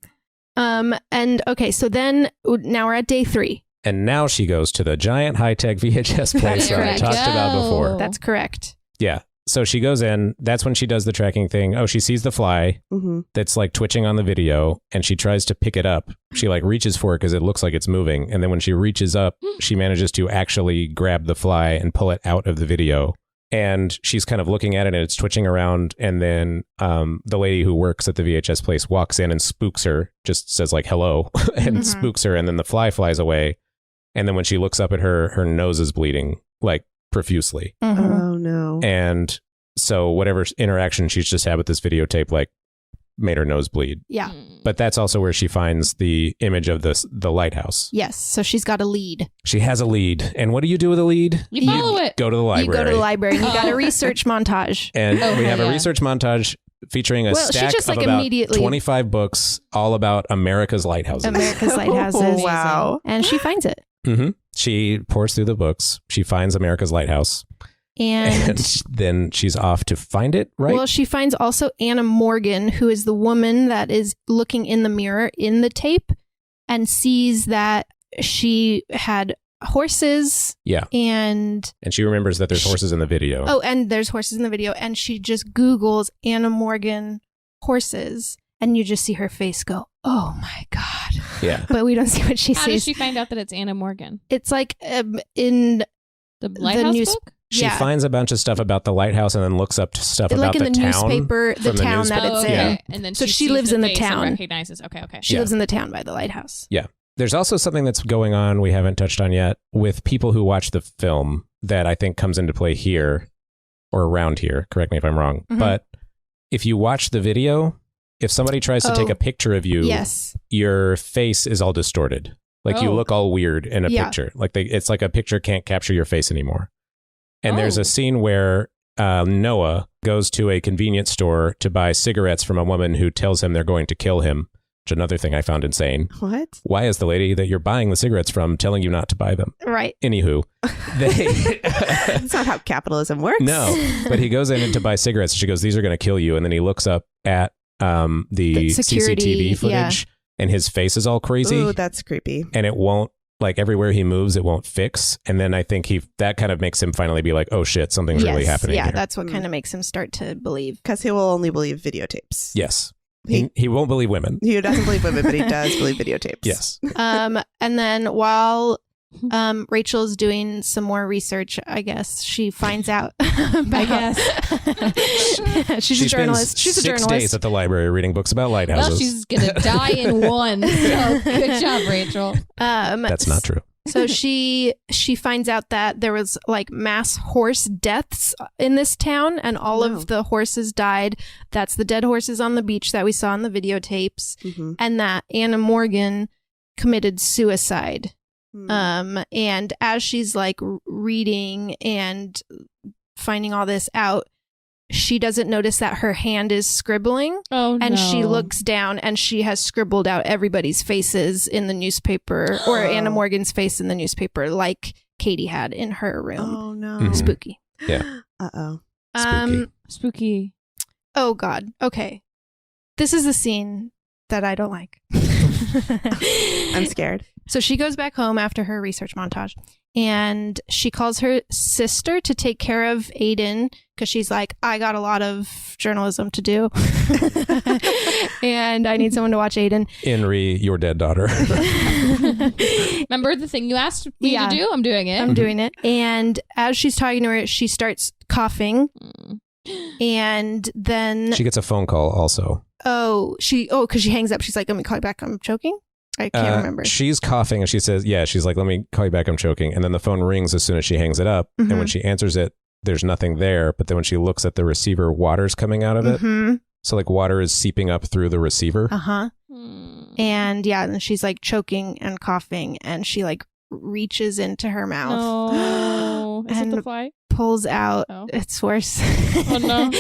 And okay, so then now we're at day 3. And now she goes to the giant high-tech VHS place that I correct. talked about before. That's correct. Yeah. So she goes in. That's when she does the tracking thing. Oh, she sees the fly Mm-hmm. that's like twitching on the video, and she tries to pick it up. She like reaches for it because it looks like it's moving. And then when she reaches up, she manages to actually grab the fly and pull it out of the video. And she's kind of looking at it, and it's twitching around. And then the lady who works at the VHS place walks in and spooks her, just says like, "Hello," and spooks her. And then the fly flies away. And then when she looks up at her, her nose is bleeding like profusely. Oh, no. And so whatever interaction she's just had with this videotape, like, made her nose bleed. Yeah. But that's also where she finds the image of the lighthouse. Yes. So she's got a lead. She has a lead. And what do you do with a lead? You follow it. Go to the library. You go to the library and you got a research montage. And we have a yeah. research montage featuring a Well, she stack just, of like, about immediately- 25 books all about America's lighthouses. America's Lighthouses. Oh, wow. And she finds it. Mm-hmm. She pours through the books. She finds America's Lighthouse. And And then she's off to find it, right? well, she finds also Anna Morgan, who is the woman that is looking in the mirror in the tape and sees that she had horses. Yeah. And she remembers that there's horses in the video. oh, and there's horses in the video. And she just Googles Anna Morgan horses. And you just see her face go, "Oh my God." Yeah. But we don't see what she How does sees. she find out that it's Anna Morgan? It's like in The Lighthouse news- book? She yeah. finds a bunch of stuff about the lighthouse and then looks up stuff like about in the the town. newspaper, the from the town that newspaper. it's Yeah. in. And then So she sees lives in the face and town. recognizes. Okay. She Yeah. lives in the town by the lighthouse. Yeah. There's also something that's going on we haven't touched on yet with people who watch the film that I think comes into play here or around here. Correct me if I'm wrong. Mhm. But if you watch the video, if somebody tries to take Oh. a picture of you, Yes. your face is all distorted. Like you Oh. look all weird in a Yeah. picture. Like it's like a picture can't capture your face anymore. And there's Oh. a scene where Noah goes to a convenience store to buy cigarettes from a woman who tells him they're going to kill him, which is another thing I found insane. What? Why is the lady that you're buying the cigarettes from telling you not to buy them? Right. Anywho, they That's not how capitalism works. no, but he goes in to buy cigarettes. She goes, "These are going to kill you." And then he looks up at the security, CCTV footage, and his face is all crazy, Ooh, that's creepy. and it won't. Like everywhere he moves, it won't fix. And then I think that kind of makes him finally be like, "Oh shit, something's really happening Yeah, here." that's what kind of makes him start to believe. Because he will only believe videotapes. Yes. He won't believe women. He doesn't believe women, but he does believe videotapes. Yes. And then while Rachel's doing some more research, I guess she finds out. She's a journalist. She's a 6 journalist. days at the library reading books about lighthouses. Well, she's gonna die in one. So good job, Rachel. That's not true. So she finds out that there was like mass horse deaths in this town, and all of the horses died. That's the dead horses on the beach that we saw in the videotapes, and that Anna Morgan committed suicide. And as she's like reading and finding all this out, she doesn't notice that her hand is scribbling. Oh, And she no. looks down and she has scribbled out everybody's faces in the newspaper, or Anna Morgan's face in the newspaper, like Katie had in her room. Oh no. Mhm. Spooky. Yeah. Uh-oh. Spooky. Oh God. Okay. This is the scene that I don't like. I'm scared. So she goes back home after her research montage and she calls her sister to take care of Aiden because she's like, I got a lot of journalism to do and I need someone to watch Aiden. Inri, your dead daughter. Remember the thing you asked me to do? I'm doing it. I'm doing it. And as she's talking to her, she starts coughing. And then She gets a phone call also. because she hangs up. She's like, let me call you back. I'm choking. I can't remember. She's coughing and she says, she's like, let me call you back. I'm choking. And then the phone rings as soon as she hangs it up. And when she answers it, there's nothing there. But then when she looks at the receiver, water's coming out of it. So like water is seeping up through the receiver. And and she's like choking and coughing and she like reaches into her mouth. No. Is it the fly? Pulls out. Oh. It's worse. Oh no.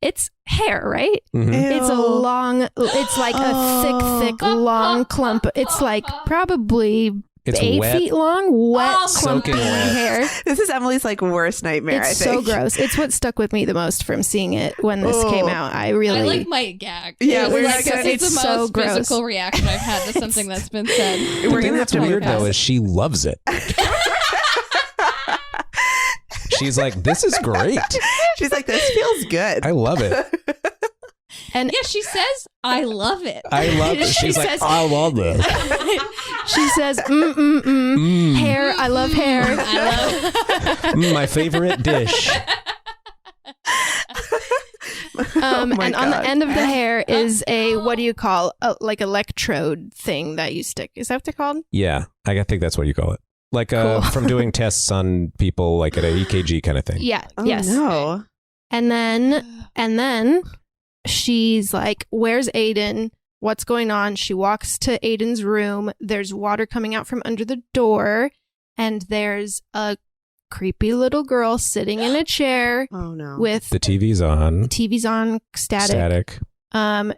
It's hair, right? Mhm. It's a long, it's like a thick, long clump. It's like probably It's 8 wet. feet long, wet, clumpy Soaking wet. hair. This is Emily's like worst nightmare, It's I think. so gross. It's what stuck with me the most from seeing it when this came out. I really might gag. Yeah, It's we're like, not gonna- it's the it's so most gross. physical reaction I've had to something that's been said. The We're thing gonna have that's to weird podcast. though is she loves it. She's like, this is great. She's like, this feels good. I love it. and Yeah, she says, I love it. I love it. She She's like, says- I love this. she says, hair. I love hair. My favorite dish. Oh my And on the God. end of the hair is a what do you call like electrode thing that you stick? Is that what they're called? Yeah, I think that's what you call it. Like Cool. from doing tests on people, like at a EKG kind of thing. Yeah. Oh, yes. no. And then she's like, "Where's Aiden? What's going on?" She walks to Aiden's room. There's water coming out from under the door, and there's a creepy little girl sitting in a chair Oh no. with The TV's on. TV's on static.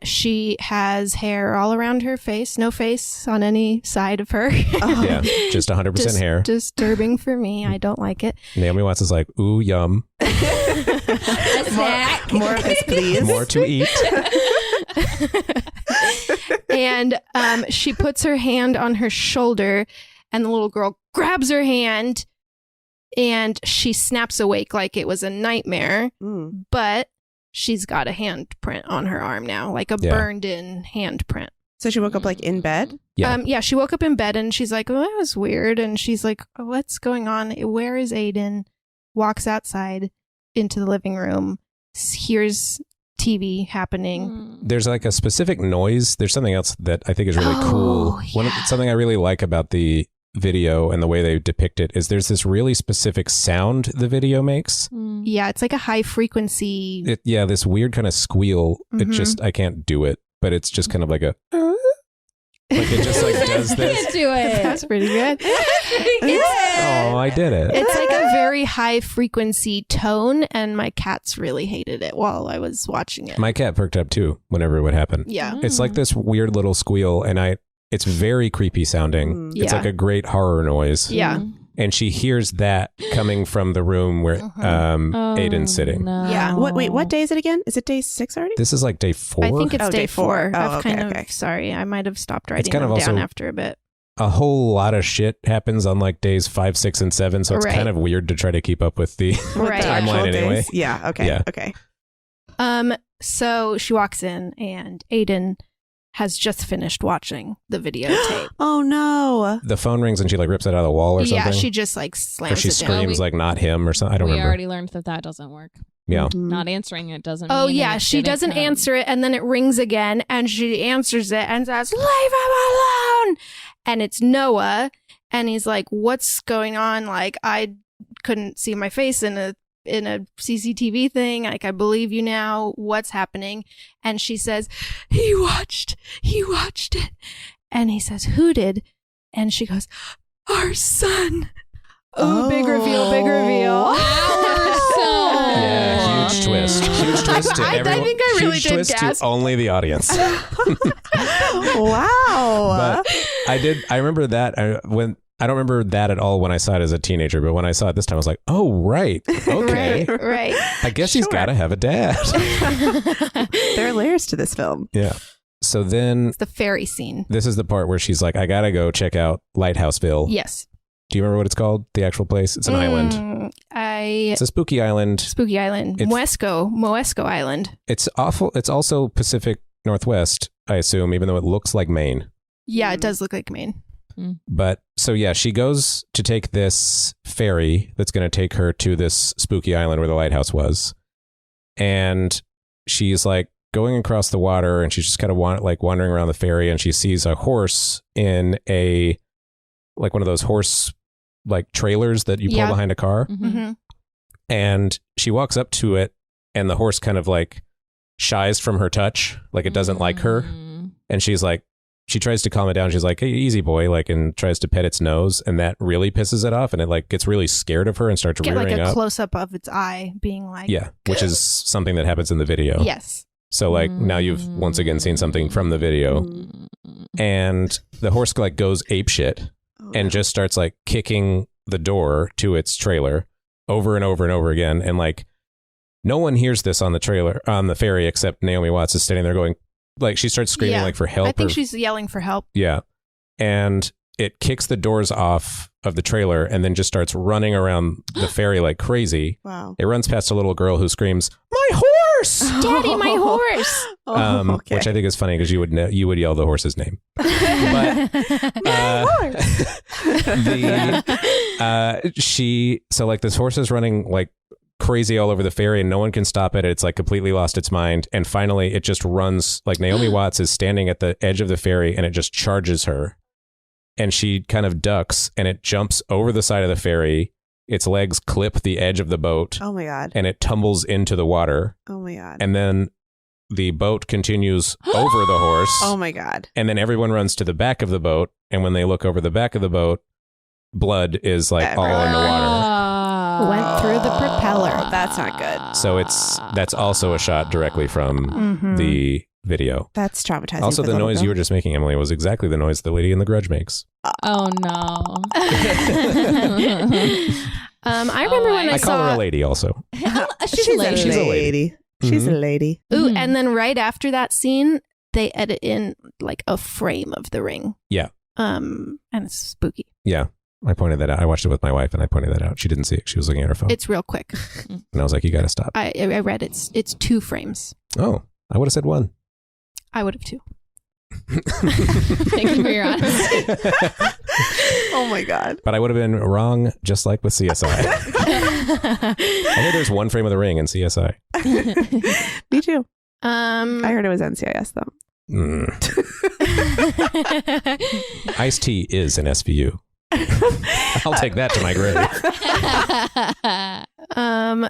She has hair all around her face, no face on any side of her. Oh. Yeah, just 100% hair. Disturbing for me. I don't like it. Naomi Watts is like, ooh, yum. More of this, please. More to eat. And she puts her hand on her shoulder, and the little girl grabs her hand, and she snaps awake like it was a nightmare. Mm. But she's got a handprint on her arm now, like a burned-in handprint. So she woke up like in bed? Yeah. She woke up in bed, and she's like, "Oh, that was weird." And she's like, "Oh, what's going on? Where is Aiden?" Walks outside into the living room, hears TV happening. There's like a specific noise. There's something else that I think is really cool. Something I really like about the video and the way they depict it is there's this really specific sound the video makes. Yeah, it's like a high frequency. This weird kind of squeal. It just, I can't do it, but it's just kind of like a, like it just like does this. Can't do it. That's pretty good. Oh, I did it. It's like a very high frequency tone, and my cats really hated it while I was watching it. My cat perked up too whenever it would happen. Yeah. It's like this weird little squeal, and it's very creepy sounding. It's Yeah. like a great horror noise. Yeah. And she hears that coming from the room where Aiden's sitting. No. Yeah. Wait, what day is it again? Is it day 6 already? This is like day 4. I think it's Oh, day day 4. 4. Oh, I've okay, kind okay. of, sorry, I might have stopped writing kind of them down also- after a bit. a whole lot of shit happens on like days 5, 6, and 7. So it's Right. kind of weird to try to keep up with the Right. timeline Actual anyway. days? Yeah. Okay. Yeah. Okay. So she walks in, and Aiden has just finished watching the videotape. Oh no. The phone rings and she like rips it out of the wall or something. Yeah, she just like or slams she it down. screams like not him or something. I don't We remember. already learned that doesn't work. Yeah. Mhm. Not answering it doesn't Oh mean yeah, it she didn't doesn't come. answer it, and then it rings again, and she answers it and says, "Leave him alone!" And it's Noah, and he's like, "What's going on? Like, I couldn't see my face in a CCTV thing. Like, I believe you now. What's happening?" And she says, He watched it." And he says, "Who did?" And she goes, "Our son." Oh, big reveal, big reveal. Our son. Yeah, huge twist. Huge twist to I everyone. think I really huge did twist gasp. to only the audience. Wow. But I remember that when I don't remember that at all when I saw it as a teenager, but when I saw it this time, I was like, oh, right. Okay. Right. I guess he's got to have a dad. There are layers to this film. Yeah. So then It's the ferry scene. this is the part where she's like, I got to go check out Lighthouseville. Yes. Do you remember what it's called? The actual place? It's an island. It's a spooky island. Spooky Island. Moesco Island. It's awful. It's also Pacific Northwest, I assume, even though it looks like Maine. Yeah, it does look like Maine. But so, yeah, she goes to take this ferry that's going to take her to this spooky island where the lighthouse was. And she's like going across the water, and she's just kind of wandering around the ferry, and she sees a horse in one of those horse trailers that you pull behind a car. Mm-hmm. And she walks up to it, and the horse kind of shies from her touch, it doesn't like her. And she's like, she tries to calm it down. She's like, hey, easy boy, and tries to pet its nose, and that really pisses it off, and it gets really scared of her and starts rearing up. A close up of its eye being yeah, which is something that happens in the video. Yes. So now you've once again seen something from the video, and the horse goes apeshit and just starts kicking the door to its trailer over and over and over again. And no one hears this on the ferry except Naomi Watts is standing there going, she starts screaming for help. I think she's yelling for help. Yeah. And it kicks the doors off of the trailer and then just starts running around the ferry like crazy. Wow. It runs past a little girl who screams, "My horse! Daddy, my horse!" Okay. Which I think is funny because you would yell the horse's name. But this horse is running crazy all over the ferry and no one can stop it. It's completely lost its mind. And finally it just runs, Naomi Watts is standing at the edge of the ferry and it just charges her. And she kind of ducks and it jumps over the side of the ferry. Its legs clip the edge of the boat. Oh my God. And it tumbles into the water. Oh my God. And then the boat continues over the horse. Oh my God. And then everyone runs to the back of the boat. And when they look over the back of the boat, blood is all in the water. Went through the propeller. That's not good. So that's also a shot directly from the video. That's traumatizing. Also, the noise you were just making, Emily, was exactly the noise the lady in The Grudge makes. Oh no! I remember when I saw call her a lady. Also, she's a lady. She's a lady. She's a lady. Ooh, and then right after that scene, they edit in a frame of the ring. Yeah. And it's spooky. Yeah. I pointed that out. I watched it with my wife and I pointed that out. She didn't see it. She was looking at her phone. It's real quick. And I was like, you got to stop. I read it's 2 frames. Oh, I would have said 1. I would have 2. Thank you for your honesty. Oh my God. But I would have been wrong, just like with CSI. I think there's 1 frame of the ring in CSI. Me too. I heard it was NCIS though. Ice-T is an SVU. I'll take that to my grave.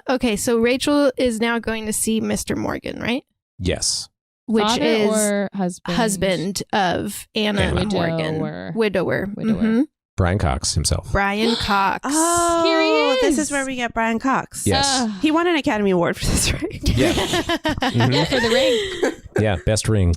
Okay, so Rachel is now going to see Mr. Morgan, right? Yes. Which Father is or husband of Anna Morgan. Widower. Mm-hmm. Brian Cox himself. Brian Cox. Oh, here he is. This is where we get Brian Cox. Yes. He won an Academy Award for this, right? Yeah. Yeah, for the ring. Yeah, best ring.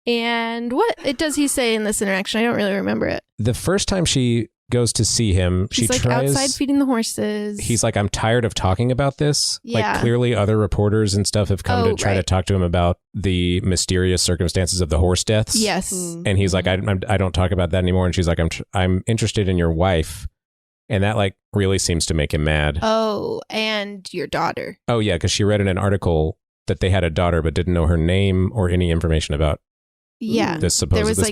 And what does he say in this interaction? I don't really remember it. The first time she goes to see him, He's she tries outside feeding the horses. He's like, I'm tired of talking about this. Yeah. Clearly other reporters and stuff have come to try to talk to him about the mysterious circumstances of the horse deaths. Yes. And he's like, I don't talk about that anymore. And she's like, I'm interested in your wife. And that really seems to make him mad. Oh, and your daughter. Oh yeah, because she read in an article that they had a daughter but didn't know her name or any information about this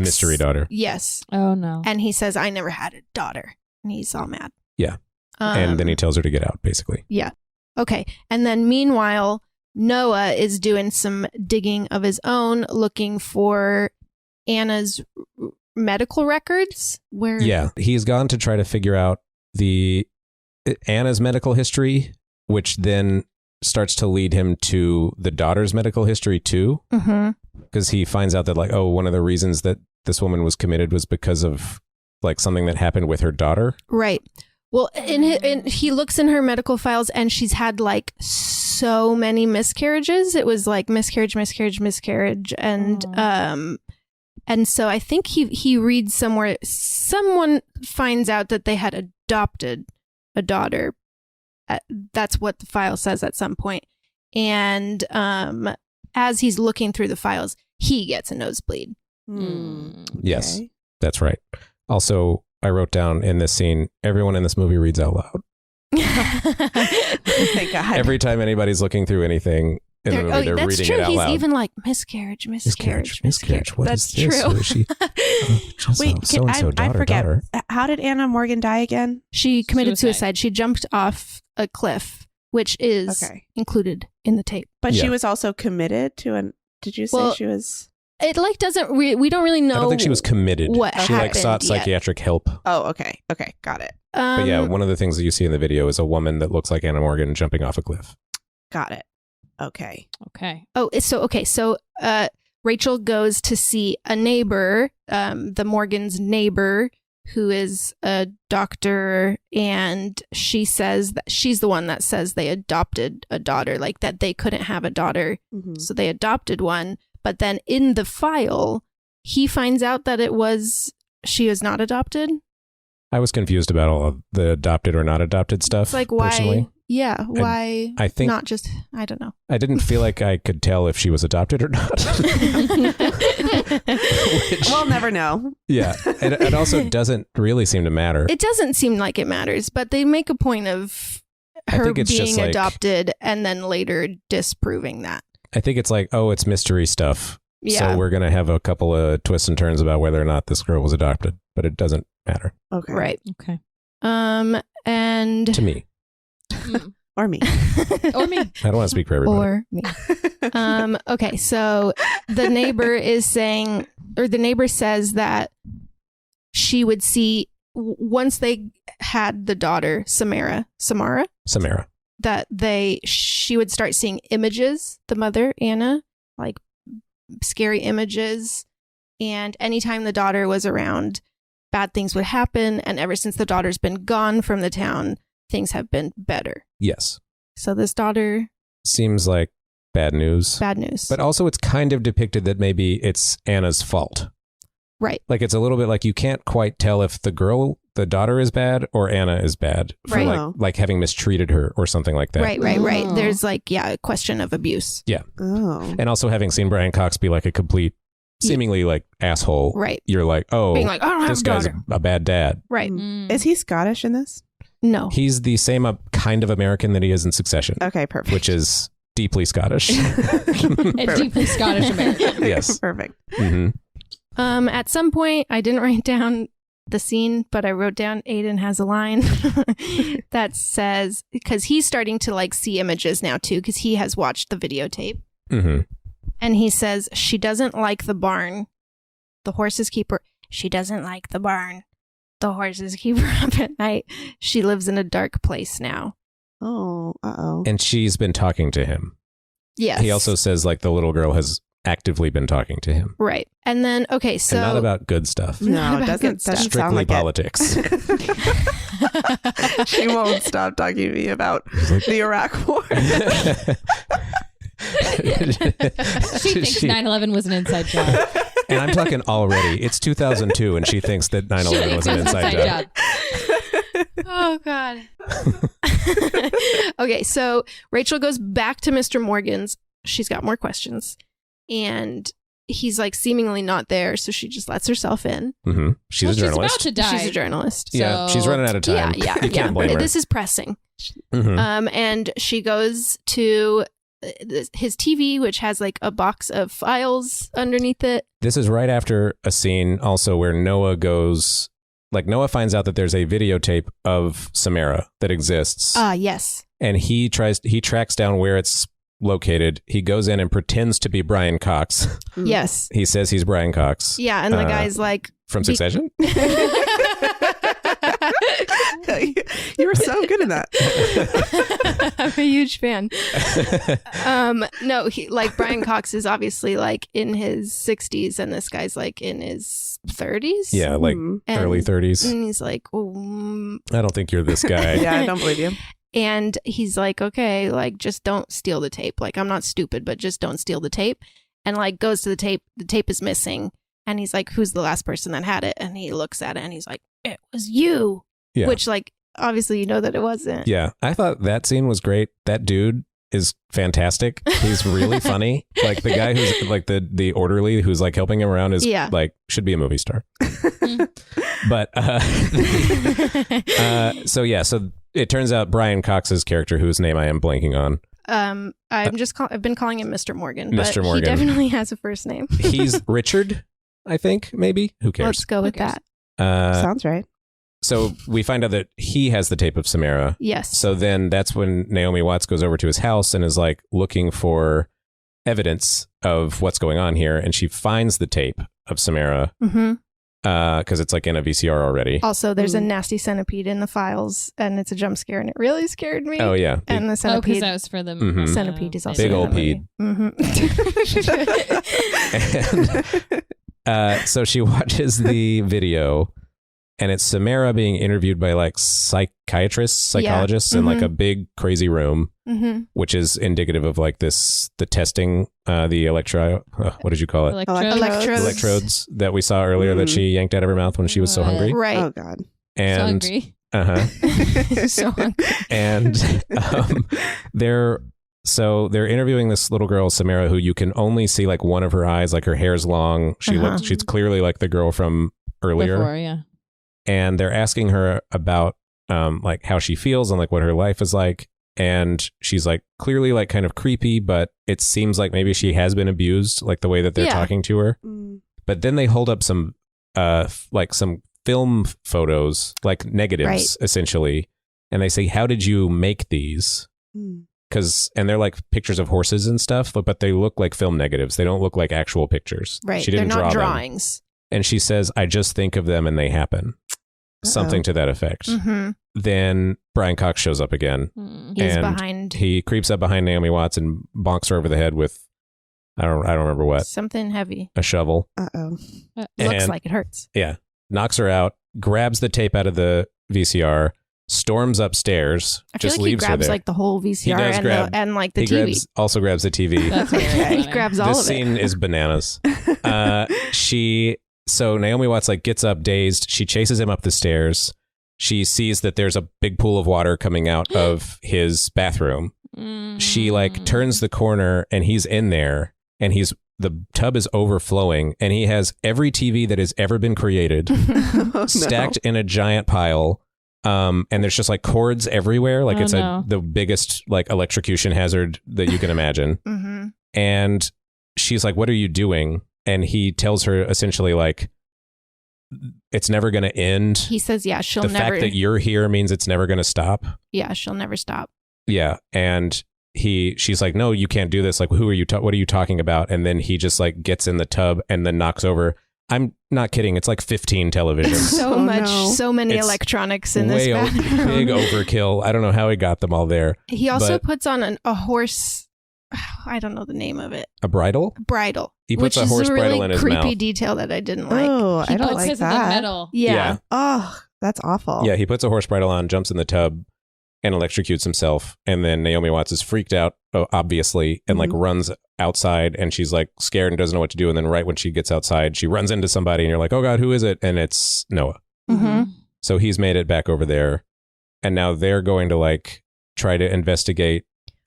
mystery daughter. Yes. Oh no. And he says, I never had a daughter. And he's all mad. Yeah. And then he tells her to get out, basically. Yeah. Okay. And then meanwhile, Noah is doing some digging of his own, looking for Anna's medical records. Yeah. He's gone to try to figure out Anna's medical history, which then starts to lead him to the daughter's medical history too. Mm-hmm. Because he finds out that one of the reasons that this woman was committed was because of something that happened with her daughter. Right. Well, he looks in her medical files and she's had so many miscarriages. It was miscarriage. And And so I think he reads somewhere, someone finds out that they had adopted a daughter. That's what the file says at some point. And as he's looking through the files, he gets a nosebleed. Yes, that's right. Also, I wrote down in this scene, everyone in this movie reads out loud. Thank God. Every time anybody's looking through anything in the movie, they're that's reading true. it out He's loud. even like, miscarriage. What That's is this? true. Who is she? Wait, so-and-so I forget. daughter. How did Anna Morgan die again? She committed suicide. She jumped off a cliff, which is included in the tape. But she was also committed to an. Did you say she was? It like doesn't. We don't really know. I don't think she was committed. What she like sought happened psychiatric help. Oh, okay, got it. But yeah, one of the things that you see in the video is a woman that looks like Anna Morgan jumping off a cliff. Got it. Okay. Oh, so Rachel goes to see a neighbor, the Morgan's neighbor, who is a doctor, and she says that she's the one that says they adopted a daughter, like that they couldn't have a daughter, so they adopted one. But then in the file, he finds out that she was not adopted. I was confused about all of the adopted or not adopted stuff. It's like, why? Personally. Yeah, why? I think not just. I don't know. I didn't feel like I could tell if she was adopted or not. We'll never know. Yeah, and it also doesn't really seem to matter. It doesn't seem like it matters, but they make a point of her being adopted and then later disproving that. I think it's like, oh, it's mystery stuff. Yeah. So we're going to have a couple of twists and turns about whether or not this girl was adopted, but it doesn't matter. Okay. Right. Okay. And to me. Or me. Or me. I don't want to speak for everybody. Or me. Okay, so the neighbor the neighbor says that she would see, once they had the daughter, Samara, that she would start seeing images, the mother, Anna, like scary images. And anytime the daughter was around, bad things would happen. And ever since the daughter's been gone from the town, things have been better. Yes. So this daughter seems like bad news. Bad news. But also it's kind of depicted that maybe it's Anna's fault. Right. Like it's a little bit like you can't quite tell if the daughter is bad or Anna is bad for right. like having mistreated her or something like that. Right. There's like, a question of abuse. Yeah. Oh. And also having seen Brian Cox be like a complete, seemingly like asshole. Right. You're like, oh, being like, I don't have this guy's a bad dad. Right. Is he Scottish in this? No. He's the same kind of American that he is in Succession. Okay, perfect. Which is deeply Scottish. And deeply Scottish American. Yes. Perfect. Mm-hmm. At some point, I didn't write down the scene, but I wrote down Aiden has a line that says, because he's starting to like see images now too, because he has watched the videotape. Mm-hmm. And he says, she doesn't like the barn. The horses keep her. She doesn't like the barn. The horses keep her up at night. She lives in a dark place now. Oh, uh-oh. And she's been talking to him. Yes. He also says like the little girl has actively been talking to him. Right. And then, okay, so. And not about good stuff. No, it doesn't Strictly sound like politics. She won't stop talking to me about the Iraq War. She thinks 9/11 was an inside job. And I'm talking already. It's 2002 and she thinks that 9/11 was an inside job. Oh, God. Okay, so Rachel goes back to Mr. Morgan's. She's got more questions. And he's like seemingly not there. So she just lets herself in. Mm-hmm. She's a journalist. She's about to die. She's a journalist. Yeah, she's running out of time. Yeah. You can't blame her. This is pressing. Mm-hmm. And she goes to his TV, which has like a box of files underneath it. This is right after a scene also where Noah goes, like Noah finds out that there's a videotape of Samara that exists. Yes. And he tracks down where it's located. He goes in and pretends to be Brian Cox. Yes. He says he's Brian Cox. Yeah. And the guy's like. From Succession? You were so good at that. I'm a huge fan. No, Brian Cox is obviously like in his 60s and this guy's like in his 30s. Yeah, like early 30s. And he's like, I don't think you're this guy. Yeah, I don't believe you. And he's like, okay, like just don't steal the tape. Like I'm not stupid, but just don't steal the tape. And like goes to the tape is missing. And he's like, who's the last person that had it? And he looks at it and he's like, it was you. Yeah. Which, like, obviously you know that it wasn't. Yeah. I thought that scene was great. That dude is fantastic. He's really funny. Like the guy who's like the orderly who's like helping him around is like should be a movie star. But so it turns out Brian Cox's character, whose name I am blanking on. I've been calling him Mr. Morgan. But Mr. Morgan. He definitely has a first name. He's Richard, I think, maybe. Who cares? Let's go with that. Sounds right. So we find out that he has the tape of Samara. Yes. So then that's when Naomi Watts goes over to his house and is like looking for evidence of what's going on here. And she finds the tape of Samara because it's like in a VCR already. Also, there's a nasty centipede in the files and it's a jump scare and it really scared me. Oh, yeah. And the centipede. because that was for the Centipede is also big in old that pede. So she watches the video. And it's Samara being interviewed by like psychologists in like a big crazy room, which is indicative of like the testing, the what did you call it? Electrodes that we saw earlier that she yanked out of her mouth when she was so hungry. Right. Oh God. And, so hungry. So hungry. And they're interviewing this little girl, Samara, who you can only see like one of her eyes, like her hair's long. She's clearly like the girl from earlier. Before, yeah. And they're asking her about like how she feels and like what her life is like. And she's like clearly like kind of creepy, but it seems like maybe she has been abused, like the way that they're talking to her. But then they hold up some like some film photos, like negatives essentially. And they say, how did you make these? And they're like pictures of horses and stuff, but they look like film negatives. They don't look like actual pictures. Right. She didn't They're not draw drawings. Them. And she says, I just think of them and they happen. Something to that effect. Then Brian Cox shows up again. He's behind. He creeps up behind Naomi Watts and bonks her over the head with, I don't remember what. Something heavy. A shovel. Looks like it hurts. Yeah. Knocks her out, grabs the tape out of the VCR, storms upstairs, I feel just like leaves he grabs her there. like the whole VCR and like the TV. Also grabs the TV. That's very funny. He grabs all of it. This scene is bananas. So Naomi Watts like gets up dazed. She chases him up the stairs. She sees that there's a big pool of water coming out of his bathroom. She like turns the corner and he's in there and the tub is overflowing and he has every TV that has ever been created stacked in a giant pile. And there's just like cords everywhere. Like the biggest like electrocution hazard that you can imagine. And she's like, what are you doing? And he tells her essentially like, it's never going to end. He says, yeah, she'll never. The fact that you're here means it's never going to stop. Yeah, she'll never stop. Yeah. And she's like, no, you can't do this. Like, who are you? What are you talking about? And then he just like gets in the tub and then knocks over. I'm not kidding. It's like 15 televisions. So many electronics in this bathroom. Big overkill. I don't know how he got them all there. He also puts on a horse. I don't know the name of it. A bridle? Bridle. He puts a horse bridle really in his mouth. creepy detail that I didn't like. Oh, I don't like that. The metal. Yeah. Oh, that's awful. Yeah, he puts a horse bridle on, jumps in the tub, and electrocutes himself. And then Naomi Watts is freaked out, obviously, and like runs outside. And she's like scared and doesn't know what to do. And then right when she gets outside, she runs into somebody, and you're like, oh God, who is it? And it's Noah. So he's made it back over there, and now they're going to like try to investigate.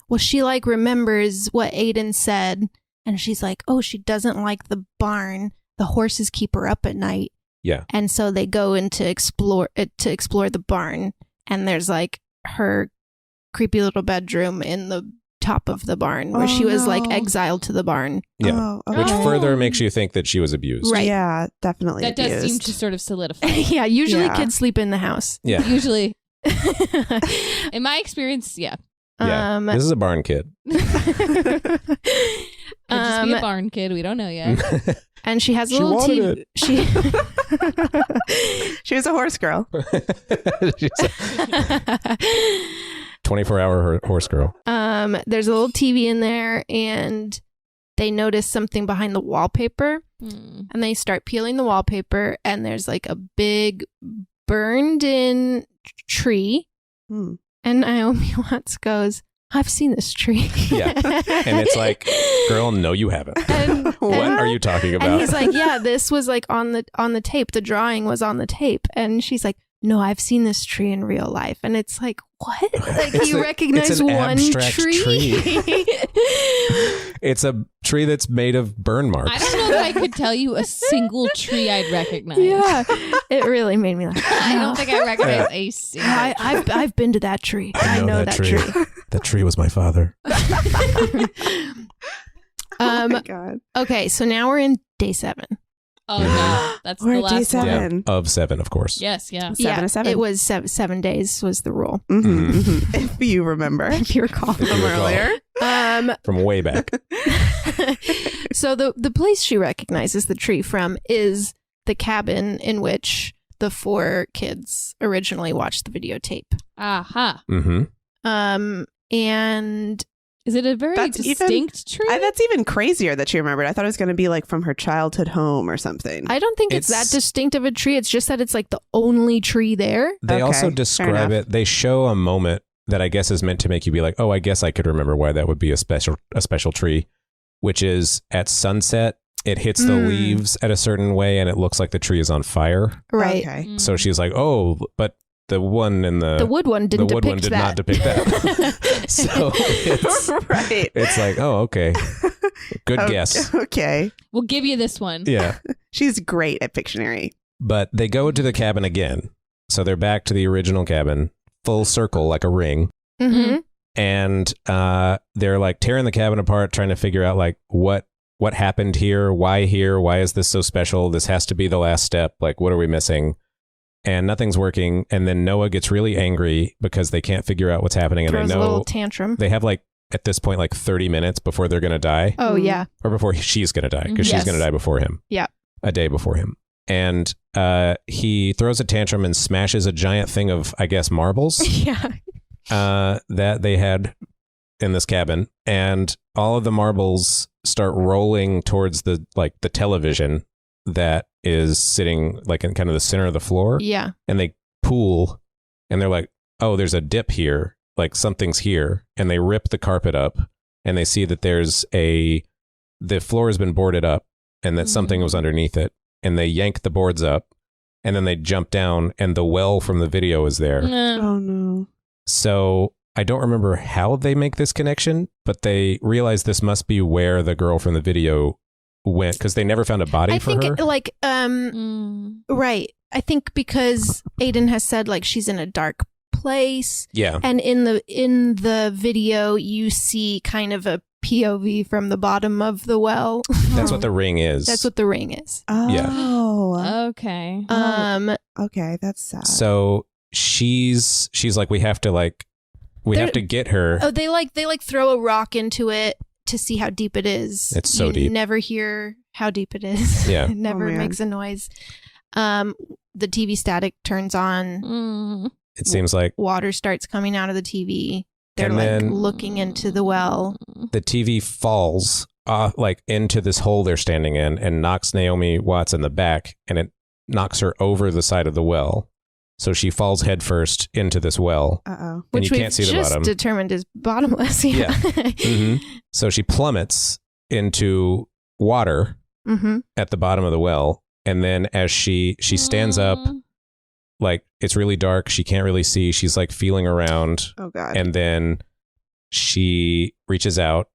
Well, she like remembers what Aiden said, and she's like, oh, she doesn't like the barn. The horses keep her up at night. Yeah. And so they go in to explore the barn, and there's like her creepy little bedroom in the top of the barn where she was like exiled to the barn. Yeah. Which further makes you think that she was abused. Right. Yeah, definitely. That abused. does seem to sort of solidify. Yeah. Usually kids sleep in the house. Yeah. Usually. In my experience, yeah. Yeah. This is a barn kid. Could just be a barn kid. We don't know yet. And she has a little TV. She was a horse girl. 24-hour horse girl. There's a little TV in there, and they notice something behind the wallpaper, and they start peeling the wallpaper, and there's like a big burned in tree. And Naomi Watts goes, I've seen this tree. Yeah. And it's like, girl, no, you haven't. What are you talking about? And he's like, yeah, this was like on the tape. The drawing was on the tape. And she's like, no, I've seen this tree in real life. And it's like, what? Like you recognize one tree? It's a tree that's made of burn marks. I don't know that I could tell you a single tree I'd recognize. Yeah, it really made me laugh. I don't think I recognize a single tree. I've been to that tree. I know that tree. That tree was my father. Oh my God. Okay, so now we're in day 7. Oh no, that's We're the at last day one. 7. Yeah, of 7, of course. Yes, yeah. 7 to 7. It was 7 days was the rule. If you remember. If you recall. If you From recall. earlier. From way back. So the place she recognizes the tree from is the cabin in which the 4 kids originally watched the videotape. Aha. Mm-hmm. And Is it a very distinct tree? That's even crazier that she remembered. I thought it was going to be like from her childhood home or something. I don't think it's that distinct of a tree. It's just that it's like the only tree there. They Okay, also fair describe enough. it. They show a moment that I guess is meant to make you be like, oh, I guess I could remember why that would be a special tree, which is at sunset. It hits the leaves at a certain way, and it looks like the tree is on fire. Right. Okay. So she's like, oh, but the one in the wood one didn't the wood one depict did that. not depict that. So Right. it's like, oh, okay, good guess. Okay. We'll give you this one. Yeah, She's great at Pictionary. but they go to the cabin again, so they're back to the original cabin, full circle like a ring, Mm-hmm. and they're like tearing the cabin apart, trying to figure out like what happened here, why is this so special? This has to be the last step. Like, what are we missing? And nothing's working. And then Noah gets really angry because they can't figure out what's happening. And Throws they a know little tantrum. they have like, at this point, like 30 minutes before they're going to die. Oh, yeah. Or before she's going to die, because she's Yes. going to die before him. Yeah. A day before him. And he throws a tantrum and smashes a giant thing of, I guess, marbles Yeah. that they had in this cabin. And all of the marbles start rolling towards the television that is sitting like in kind of the center of the floor. Yeah. And they pool, and they're like, oh, there's a dip here, like something's here. And they rip the carpet up, and they see that the floor has been boarded up, and that something was underneath it. And they yank the boards up, and then they jump down, and the well from the video is there. Oh, no. So I don't remember how they make this connection, but they realize this must be where the girl from the video went, because they never found a body for her. Right. I think because Aiden has said like she's in a dark place. Yeah. And in the video you see kind of a POV from the bottom of the well. That's what the ring is. That's what the ring is. Oh. Okay. Okay, that's sad. So she's like, we have to get her. Oh, they throw a rock into it to see how deep it is. It's so you deep. Never hear how deep it is. Yeah. It never makes a noise. The TV static turns on. It seems like Water starts coming out of the TV. They're And like then- looking into the well. the TV falls like into this hole they're standing in and knocks Naomi Watts in the back, and it knocks her over the side of the well. So she falls headfirst into this well. Uh-oh. And Which you we've can't see the just bottom. determined is bottomless. Yeah. Mhm. So she plummets into water Mm-hmm. at the bottom of the well. And then as she stands up, like it's really dark. She can't really see. She's like feeling around. Oh, God. And then she reaches out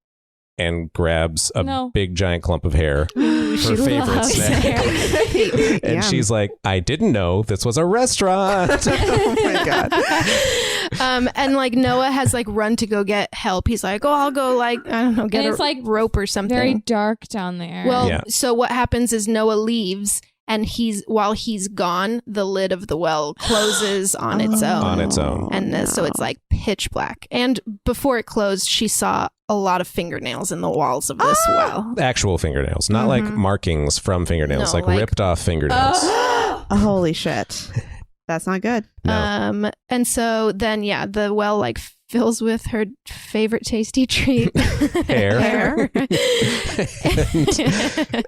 and grabs a big giant clump of hair. Ooh, her favorite loves snack. hair. And Yum. she's like, I didn't know this was a restaurant. Oh, my God. And like Noah has like run to go get help. He's like, oh, I'll go like, I don't know, get And it's, a like, rope or something. Very dark down there. Well, Yeah. so what happens is Noah leaves, and while he's gone, the lid of the well closes on its own. On its own. And so it's like pitch black. And before it closed, she saw a lot of fingernails in the walls of this well. Actual fingernails, not like markings from fingernails, No, like like- ripped off fingernails. Oh, holy shit. That's not good. No. And so then, yeah, the well like fills with her favorite tasty treat, hair.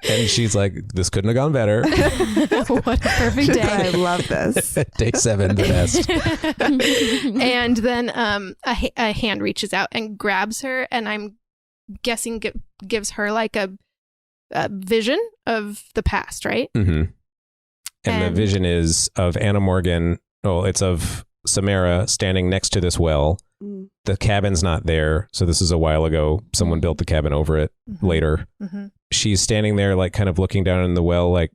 And she's like, this couldn't have gone better. What a perfect day. I love this. Day 7, the best. And then a hand reaches out and grabs her, and I'm guessing gives her like a vision of the past, right? Mm-hmm. And the vision is of Anna Morgan. Oh, it's of Samara standing next to this well. The cabin's not there. So this is a while ago. Someone built the cabin over it later. Mm-hmm. She's standing there, like kind of looking down in the well, like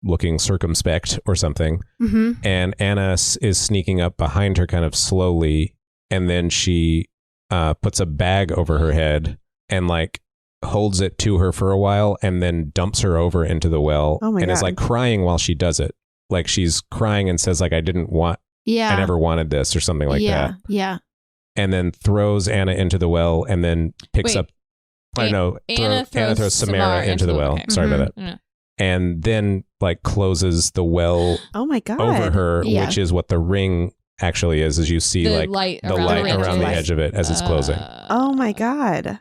looking circumspect or something. Mm-hmm. And Anna is sneaking up behind her kind of slowly. And then she puts a bag over her head and like holds it to her for a while and then dumps her over into the well. Oh my God. Is like crying while she does it. Like she's crying and says like, I never wanted this or something like that. Yeah. And then throws Anna into the well and then picks up, Anna throws Samara into the well. Okay. Sorry about that. And then like closes the well over her, which is what the ring actually is, as you see the light around the edge of it as it's closing. Oh my God.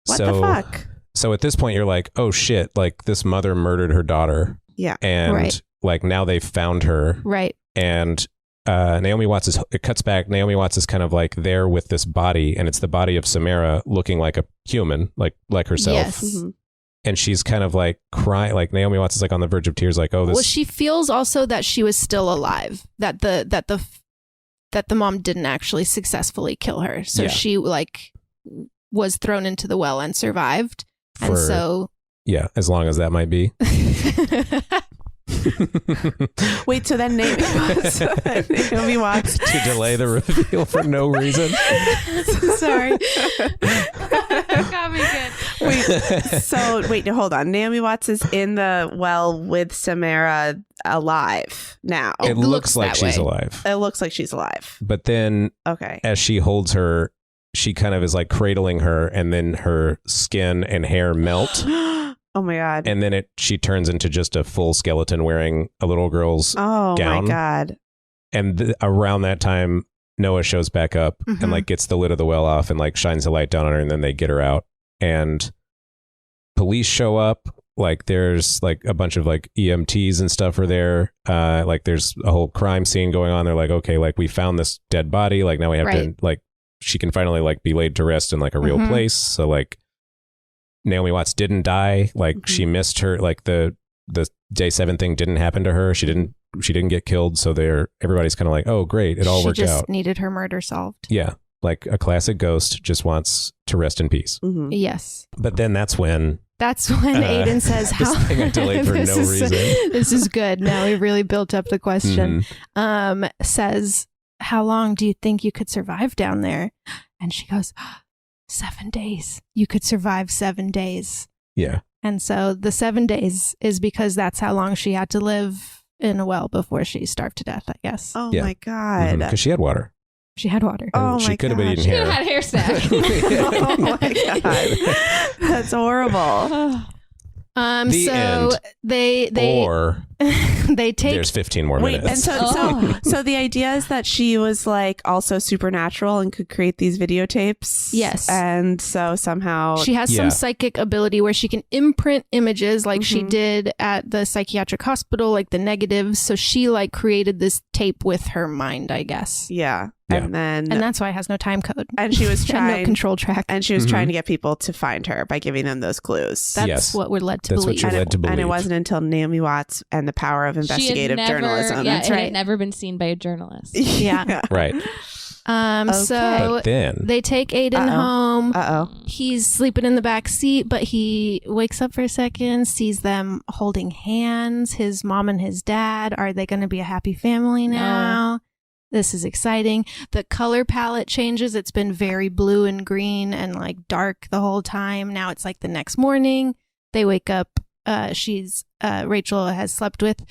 What the fuck? So at this point you're like, oh shit, like this mother murdered her daughter. Yeah. And like now they've found her. Right. And Naomi Watts it cuts back. Naomi Watts is kind of like there with this body, and it's the body of Samara looking like a human, like herself. Yes. Mm-hmm. And she's kind of like crying, like Naomi Watts is like on the verge of tears, like, oh, this. Well, she feels also that she was still alive, that the mom didn't actually successfully kill her. So she like was thrown into the well and survived. And so. Yeah, as long as that might be. Wait, so then Naomi Watts to delay the reveal for no reason. Sorry. Got me good. Wait, hold on. Naomi Watts is in the well with Samara alive now. It looks like she's alive. It looks like she's alive. But then as she holds her, she kind of is like cradling her, and then her skin and hair melt. Oh my God. And then she turns into just a full skeleton wearing a little girl's gown. Oh my God. And around that time, Noah shows back up and like gets the lid of the well off and like shines the light down on her, and then they get her out. And police show up. Like there's like a bunch of like EMTs and stuff are there. Like there's a whole crime scene going on. They're like, okay, like we found this dead body. Like now we have to like, she can finally like be laid to rest in like a real place. So like, Naomi Watts didn't die. Like she missed her. Like the day 7 thing didn't happen to her. She didn't get killed. So everybody's kind of like, oh great, it all worked out. She just needed her murder solved. Yeah, like a classic ghost just wants to rest in peace. Mm-hmm. Yes. But then that's when Aiden says, "How this thing I delayed for no reason." This is good. Now we really built up the question. Says, "How long do you think you could survive down there?" And she goes, 7 days. You could survive 7 days. Yeah. And so the 7 days is because that's how long she had to live in a well before she starved to death, I guess. Oh my God. Because she had water. She had water. And she could have been eating hair. She had hair stack. Oh my God. That's horrible. The end. They take. There's 15 more minutes. And so the idea is that she was like also supernatural and could create these videotapes. Yes. And so somehow she has some psychic ability where she can imprint images like she did at the psychiatric hospital, like the negatives. So she like created this tape with her mind, I guess. Yeah. And that's why it has no time code. And she was trying no control track. And she was trying to get people to find her by giving them those clues. That's what we're led to believe. What you're led to believe. And it wasn't until Naomi Watts and the power of investigative journalism. Yeah, it had never been seen by a journalist. Yeah. Right. So but then they take Aiden home. He's sleeping in the back seat, but he wakes up for a second, sees them holding hands, his mom and his dad. Are they going to be a happy family now? This is exciting. The color palette changes. It's been very blue and green and like dark the whole time. Now it's like the next morning. They wake up. Rachel has slept with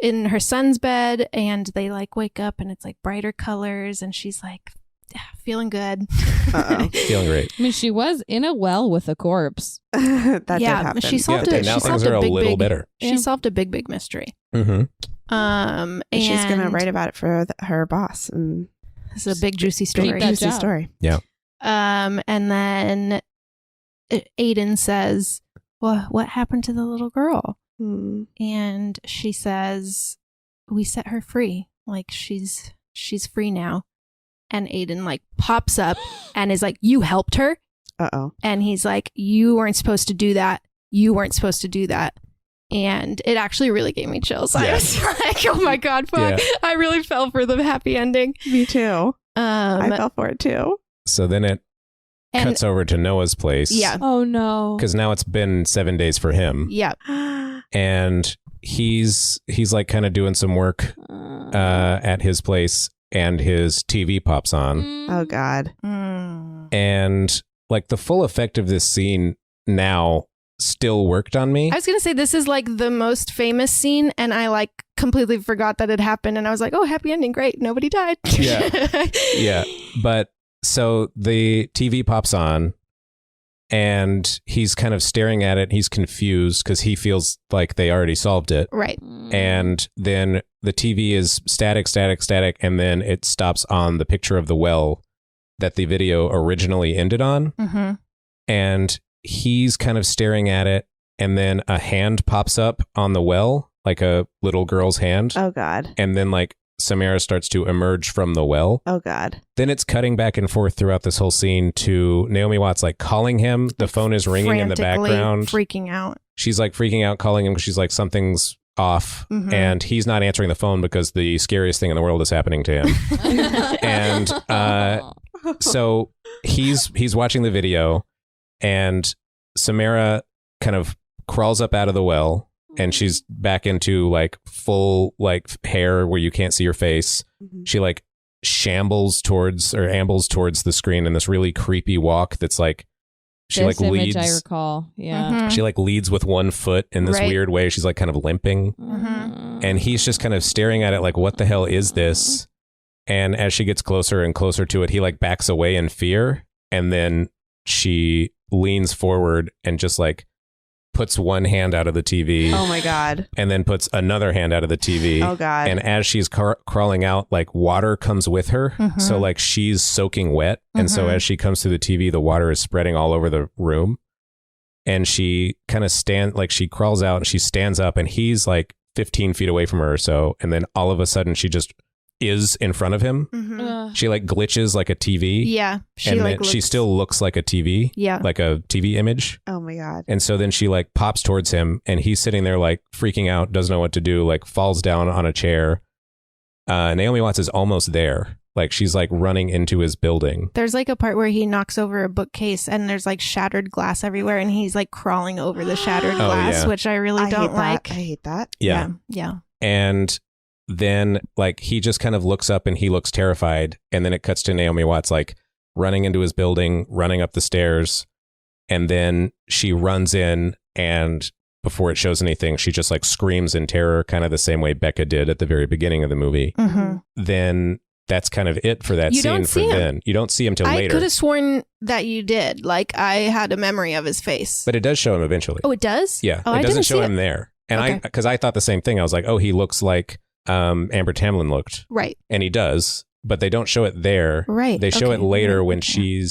in her son's bed, and they like wake up and it's like brighter colors, and she's like feeling good. Feeling great. I mean, she was in a well with a corpse. That did happen. She solved now things are a little better. She solved a big mystery. Mm-hmm. And she's gonna write about it for her boss, and This is a big juicy story. Keep that Juicy job. story. Yeah. And then Aiden says, "Well, what happened to the little girl?" And she says, "We set her free. Like she's free now." And Aiden like pops up and is like, "You helped her?" Uh-oh. And he's like, "You weren't supposed to do that. You weren't supposed to do that." And it actually really gave me chills. I was like, "Oh my God, fuck." Yeah. I really fell for the happy ending. Me too. I fell for it too. So then it cuts over to Noah's place. Yeah. Oh no. Because now it's been 7 days for him. Yeah. And he's like kind of doing some work at his place, and his TV pops on. Oh God. And like the full effect of this scene now still worked on me. I was going to say, this is like the most famous scene, and I like completely forgot that it happened. And I was like, oh, happy ending. Great. Nobody died. Yeah. Yeah. But so the TV pops on, and he's kind of staring at it. He's confused because he feels like they already solved it. Right. And then the TV is static, and then it stops on the picture of the well that the video originally ended on. Mm-hmm. And he's kind of staring at it, and then a hand pops up on the well, like a little girl's hand. Oh God. And then like Samara starts to emerge from the well. Oh God. Then it's cutting back and forth throughout this whole scene to Naomi Watts like calling him. The phone is ringing in the Frantically background. freaking out. She's like freaking out, calling him because she's like, something's off. Mhm. And he's not answering the phone because the scariest thing in the world is happening to him. And so he's watching the video, and Samara kind of crawls up out of the well, and she's back into like full like hair where you can't see her face. She like ambles towards the screen in this really creepy walk that's like she this like image leads. I recall. Yeah. Mhm. She like leads with one foot in this Right. weird way. She's like kind of limping. Mhm. And he's just kind of staring at it like, what the hell is this? And as she gets closer and closer to it, he like backs away in fear. And then she leans forward and just like puts one hand out of the TV. Oh my God. And then puts another hand out of the TV. Oh God. And as she's crawling out, like water comes with her. Mhm. So like she's soaking wet. And so Mhm. as she comes through the TV, the water is spreading all over the room. And she kind of she crawls out and she stands up, and he's like 15 feet away from her or so. And then all of a sudden she just is in front of him. Mhm. She like glitches like a TV. Yeah. And then she still looks like a TV. Yeah. Like a TV image. Oh my God. And so then she like pops towards him, and he's sitting there like freaking out, doesn't know what to do, like falls down on a chair. Naomi Watts is almost there. Like she's like running into his building. There's like a part where he knocks over a bookcase, and there's like shattered glass everywhere, and he's like crawling over the shattered glass, yeah. which I really don't like. I hate that. Yeah. Yeah. And then like he just kind of looks up and he looks terrified. And then it cuts to Naomi Watts like running into his building, running up the stairs. And then she runs in, and before it shows anything, she just like screams in terror, kind of the same way Becca did at the very beginning of the movie. Mhm. Then that's kind of it for that You scene don't for see him. then. You don't see him till I later. could have sworn that you did. Like I had a memory of his face. But it does show him eventually. Oh, it does? Yeah. Oh, it I doesn't didn't show see him it. there. And Okay. because I thought the same thing. I was like, oh, he looks like Amber Tamlin looked. Right. And he does, but they don't show it there. Right. They show Okay. it later Right. when Okay.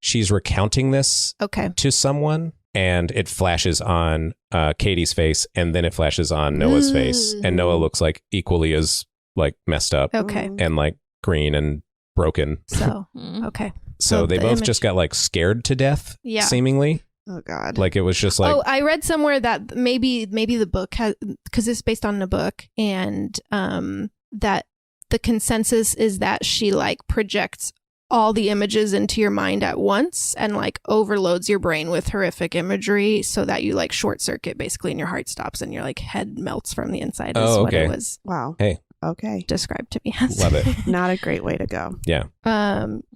she's recounting this Okay. to someone, and it flashes on Katie's face, and then it flashes on Noah's face, and Noah looks like equally as like messed up Okay. and like green and broken. So, Mm. okay. So So they the both image- just got like scared to death, Yeah. seemingly. Oh God. Like it was just like, oh, I read somewhere that maybe the book has, because it's based on a book, and that the consensus is that she like projects all the images into your mind at once and like overloads your brain with horrific imagery so that you like short circuit basically and your heart stops and your like head melts from the inside is Oh, what okay. it was Wow. Hey. Okay. described to me as. love it. Not a great way to go. Yeah.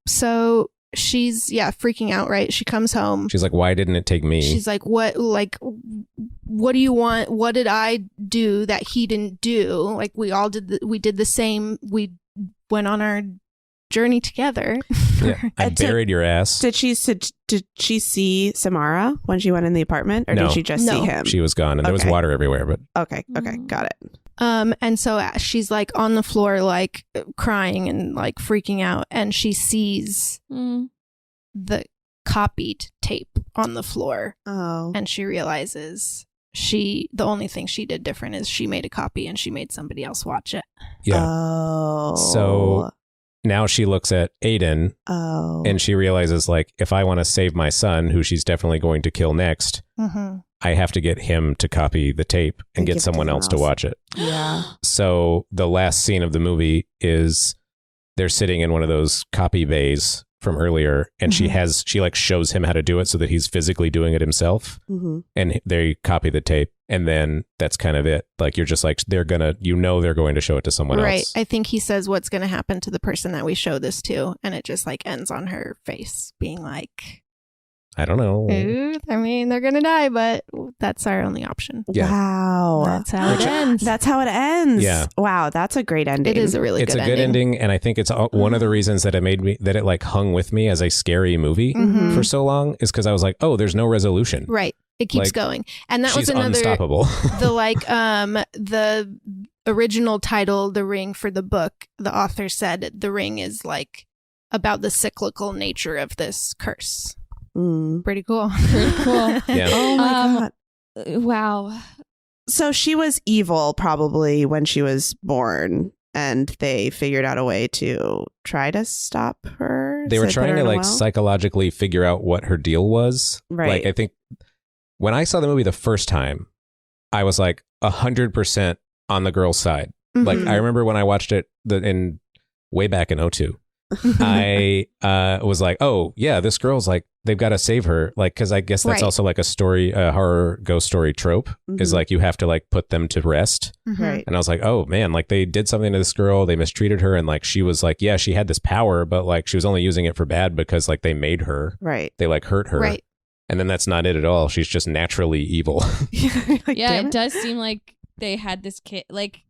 So she's freaking out, right? She comes home. She's like, why didn't it take me? She's like, what do you want? What did I do that he didn't do? Like we all did, we did the same. We went on our journey together. Yeah. I buried your ass. Did she see Samara when she went in the apartment, or No. did she just No. see him? She was gone, and there was Okay. water everywhere. But Okay. Okay. Got it. And so she's like on the floor, like crying and like freaking out. And she sees the copied tape on the floor. Oh. And she realizes the only thing she did different is she made a copy and she made somebody else watch it. Yeah. Oh. So now she looks at Aiden and she realizes, like, if I want to save my son, who she's definitely going to kill next, I have to get him to copy the tape and get someone else to watch it. Yeah. So the last scene of the movie is they're sitting in one of those copy bays from earlier, and she like shows him how to do it so that he's physically doing it himself, and they copy the tape, and then that's kind of it. Like, you're just like, they're going to show it to someone else. Right. I think he says what's going to happen to the person that we show this to, and it just like ends on her face being like, I don't know. I mean, they're going to die, but that's our only option. Yeah. Wow. That's how it ends. That's how it ends. Yeah. Wow. That's a great ending. It is a really good ending. It's a good ending. And I think it's one of the reasons that it like hung with me as a scary movie for so long is because I was like, oh, there's no resolution. Right. It keeps going. And that was another, unstoppable. the original title, The Ring, for the book, the author said The Ring is like about the cyclical nature of this curse. Pretty cool. Pretty cool. Yeah. Oh my God. Wow. So she was evil probably when she was born, and they figured out a way to try to stop her. They were trying to like psychologically figure out what her deal was. Right. Like, I think when I saw the movie the first time, I was like 100% on the girl's side. Like, I remember when I watched it way back in 2002. I was like, oh yeah, this girl's like, they've got to save her, like, because I guess that's also like a horror ghost story trope, is like you have to like put them to rest. Right. And I was like, oh man, like they did something to this girl, they mistreated her, and like she was like, yeah, she had this power, but like she was only using it for bad because like they made her, right, they like hurt her, right, and then that's not it at all. She's just naturally evil. Like, yeah, it does seem like they had this kid, like,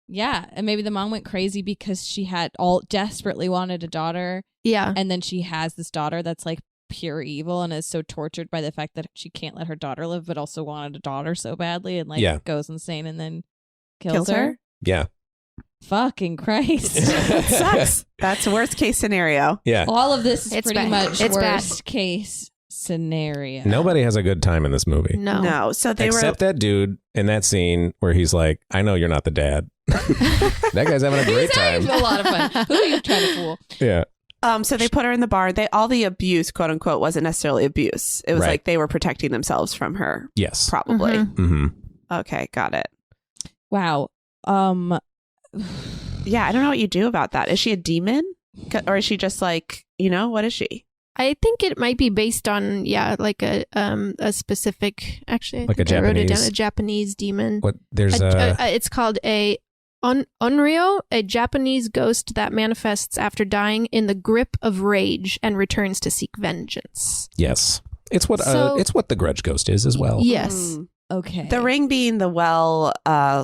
yeah, and maybe the mom went crazy because she had desperately wanted a daughter. Yeah. And then she has this daughter that's like pure evil and is so tortured by the fact that she can't let her daughter live, but also wanted a daughter so badly, and like goes insane and then kills her. Yeah. Fucking Christ. That sucks. That's worst case scenario. Yeah. All of this is It's pretty bad. much It's worst case scenario. Nobody has a good time in this movie. No. So they except that dude in that scene where he's like, I know you're not the dad. That guy's having a great time. He's having a lot of fun. Who are you trying to fool? Yeah. So they put her in the barn. All the abuse, quote unquote, wasn't necessarily abuse. It was like they were protecting themselves from her. Yes. Probably. Mm-hmm. Okay, got it. Wow. Yeah, I don't know what you do about that. Is she a demon? Or is she just like, what is she? I think it might be based on like a specific, actually, like I wrote it down, a Japanese demon. What there's it's called a Onryo, a Japanese ghost that manifests after dying in the grip of rage and returns to seek vengeance. Yes. It's what the Grudge Ghost is as well. Yes. Okay. The ring being the well,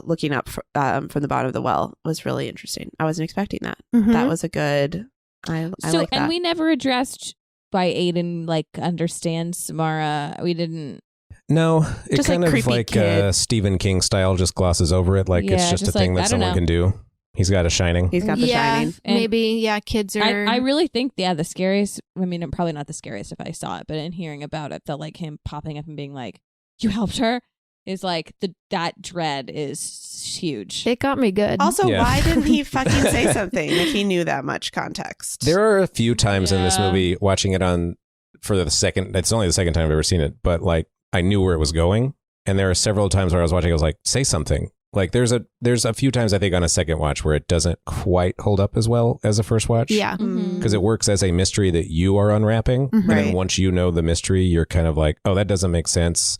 looking up from the bottom of the well was really interesting. I wasn't expecting that. That was a good. I like that. And we never addressed why Aiden like understands Samara. We didn't. No, it just kind like of like Stephen King style just glosses over it. Like it's just a thing that someone can do. He's got a Shining. He's got the Shining. Maybe, kids are... I really think, the scariest... I mean, probably not the scariest if I saw it, but in hearing about it, felt like him popping up and being like, you helped her? Is like, that dread is huge. It got me good. Also, why didn't he fucking say something if he knew that much context? There are a few times in this movie, watching it for the second... It's only the second time I've ever seen it, but like, I knew where it was going. And there are several times where I was watching, I was like, say something. Like there's a few times I think on a second watch where it doesn't quite hold up as well as a first watch. Yeah. Because it works as a mystery that you are unwrapping. And then once you know the mystery, you're kind of like, oh, that doesn't make sense.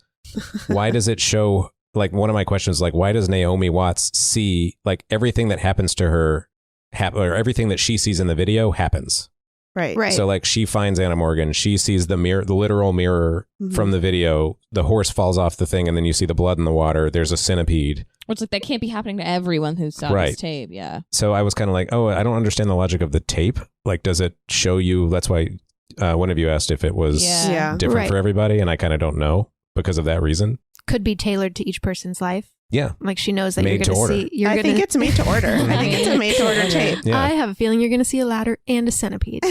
Why does it show, like one of my questions is like, why does Naomi Watts see like everything that happens to her or everything that she sees in the video happens? Right. So like she finds Anna Morgan, she sees the mirror, the literal mirror from the video, the horse falls off the thing, and then you see the blood in the water. There's a centipede. It's like that can't be happening to everyone who saw this tape. Yeah. So I was kind of like, oh, I don't understand the logic of the tape. Like, does it show you? That's why one of you asked if it was different for everybody, and I kind of don't know because of that reason. Could be tailored to each person's life. Yeah. Like she knows that Made you're to going to order. see. You're I gonna, think it's made to order. I think it's a made to order tape. Yeah. I have a feeling you're going to see a ladder and a centipede.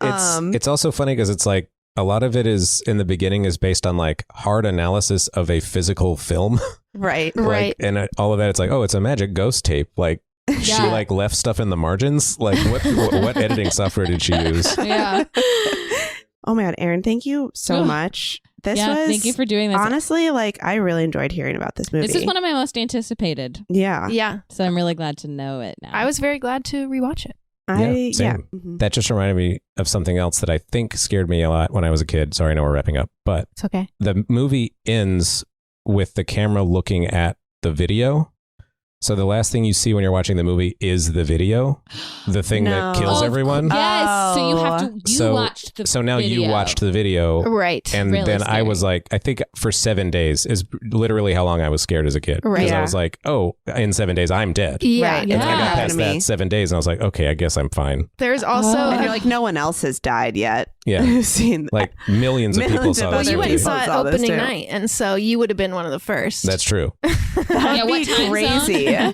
It's also funny because it's like a lot of it is in the beginning is based on like hard analysis of a physical film. Right. Right. And all of that, it's like, oh, it's a magic ghost tape. Like she like left stuff in the margins. Like what editing software did she use? Yeah. Oh my God, Aaron, thank you so much. This was thank you for doing this. Honestly, like I really enjoyed hearing about this movie. This is one of my most anticipated. Yeah. Yeah. So I'm really glad to know it now. I was very glad to rewatch it. Same. Mhm. That just reminded me of something else that I think scared me a lot when I was a kid. Sorry, I know we're wrapping up, but It's okay. the movie ends with the camera looking at the video. So the last thing you see when you're watching the movie is the video, the thing that kills everyone. Yes. So you have to. You watched the. So now video. you watched the video, Right. and Really then I scary. was like, I think for 7 days is literally how long I was scared as a kid. Right. Because Yeah. I was like, oh, in 7 days I'm dead. Yeah. Right. And then I got Yeah. past that 7 days, and I was like, okay, I guess I'm fine. There's also. And you're like, no one else has died yet. Yeah. Who've seen Like millions of people Millions saw of this other you went and movie. people. saw it Saw this opening too. night, and so you would have been one of the first. That's true. That'd what be time crazy. Yeah.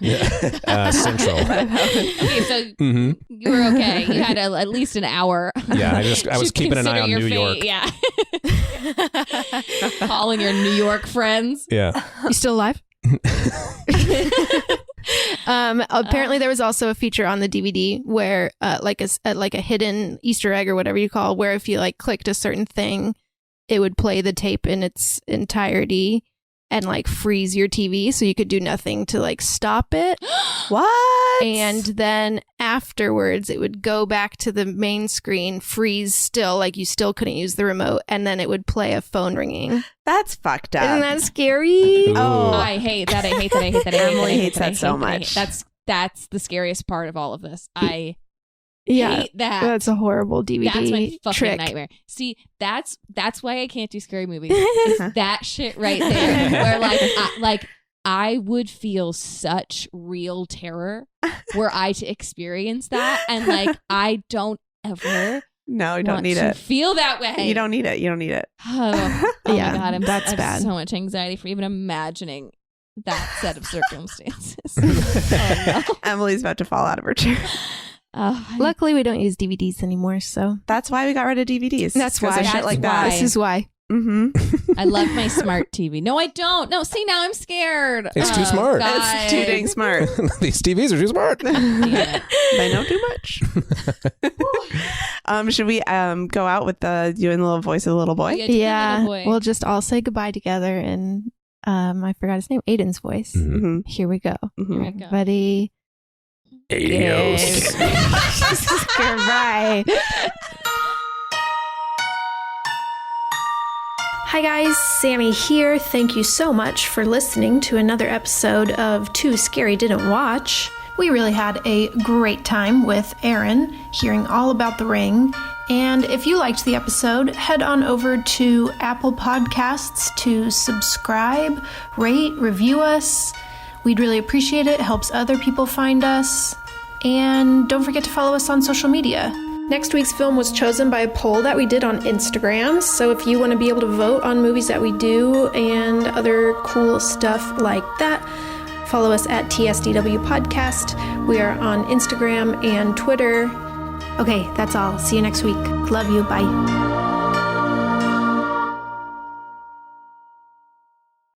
Central. Okay, so hmm you were okay. You had at least an hour. Yeah, I was keeping an eye on Consider New your York. fate, Yeah. Calling your New York friends. Yeah. You still alive? Apparently there was also a feature on the DVD where like a hidden Easter egg or whatever you call, where if you like clicked a certain thing, it would play the tape in its entirety and like freeze your TV so you could do nothing to like stop it. What? And then afterwards it would go back to the main screen, freeze still, like you still couldn't use the remote, and then it would play a phone ringing. That's fucked up. Isn't that scary? Ooh. I hate that. I hate that. I hate that. I hate Emily that. I hate hates that. I that hate so that. I hate- much. That's the scariest part of all of this. I Yeah. hate that. That's a horrible DVD That's my fucking trick. nightmare. See, that's why I can't do scary movies. It's that shit right there, where I would feel such real terror were I to experience that, and like I don't ever No, you don't want need to it. feel that way. You don't need it. You don't need it. Oh, Yeah, my god, that's I have bad. so much anxiety for even imagining that set of circumstances. Oh, no. Emily's about to fall out of her chair. Oh, Luckily, we don't use DVDs anymore, so That's why we got rid of DVDs. That's 'Cause why. of shit That's like why. that. this is why. Mm-hmm. I love my smart TV. No, I don't. No, see, now I'm scared. It's too smart. God. It's too dang smart. These TVs are too smart. They know too much. Should we go out with doing the little voice of the little boy? Yeah, do the Yeah, little boy. we'll just all say goodbye together in I forgot his name, Aiden's voice. Mhm. Mm-hmm. Here we go. Here we go. Everybody. Adios. Goodbye. Hi guys, Sammy here. Thank you so much for listening to another episode of Too Scary Didn't Watch. We really had a great time with Aaron, hearing all about The Ring. And if you liked the episode, head on over to Apple Podcasts to subscribe, rate, review us. We'd really appreciate it. It helps other people find us. And don't forget to follow us on social media. Next week's film was chosen by a poll that we did on Instagram, so if you want to be able to vote on movies that we do and other cool stuff like that, follow us at TSDW Podcast. We are on Instagram and Twitter. Okay, that's all. See you next week. Love you. Bye.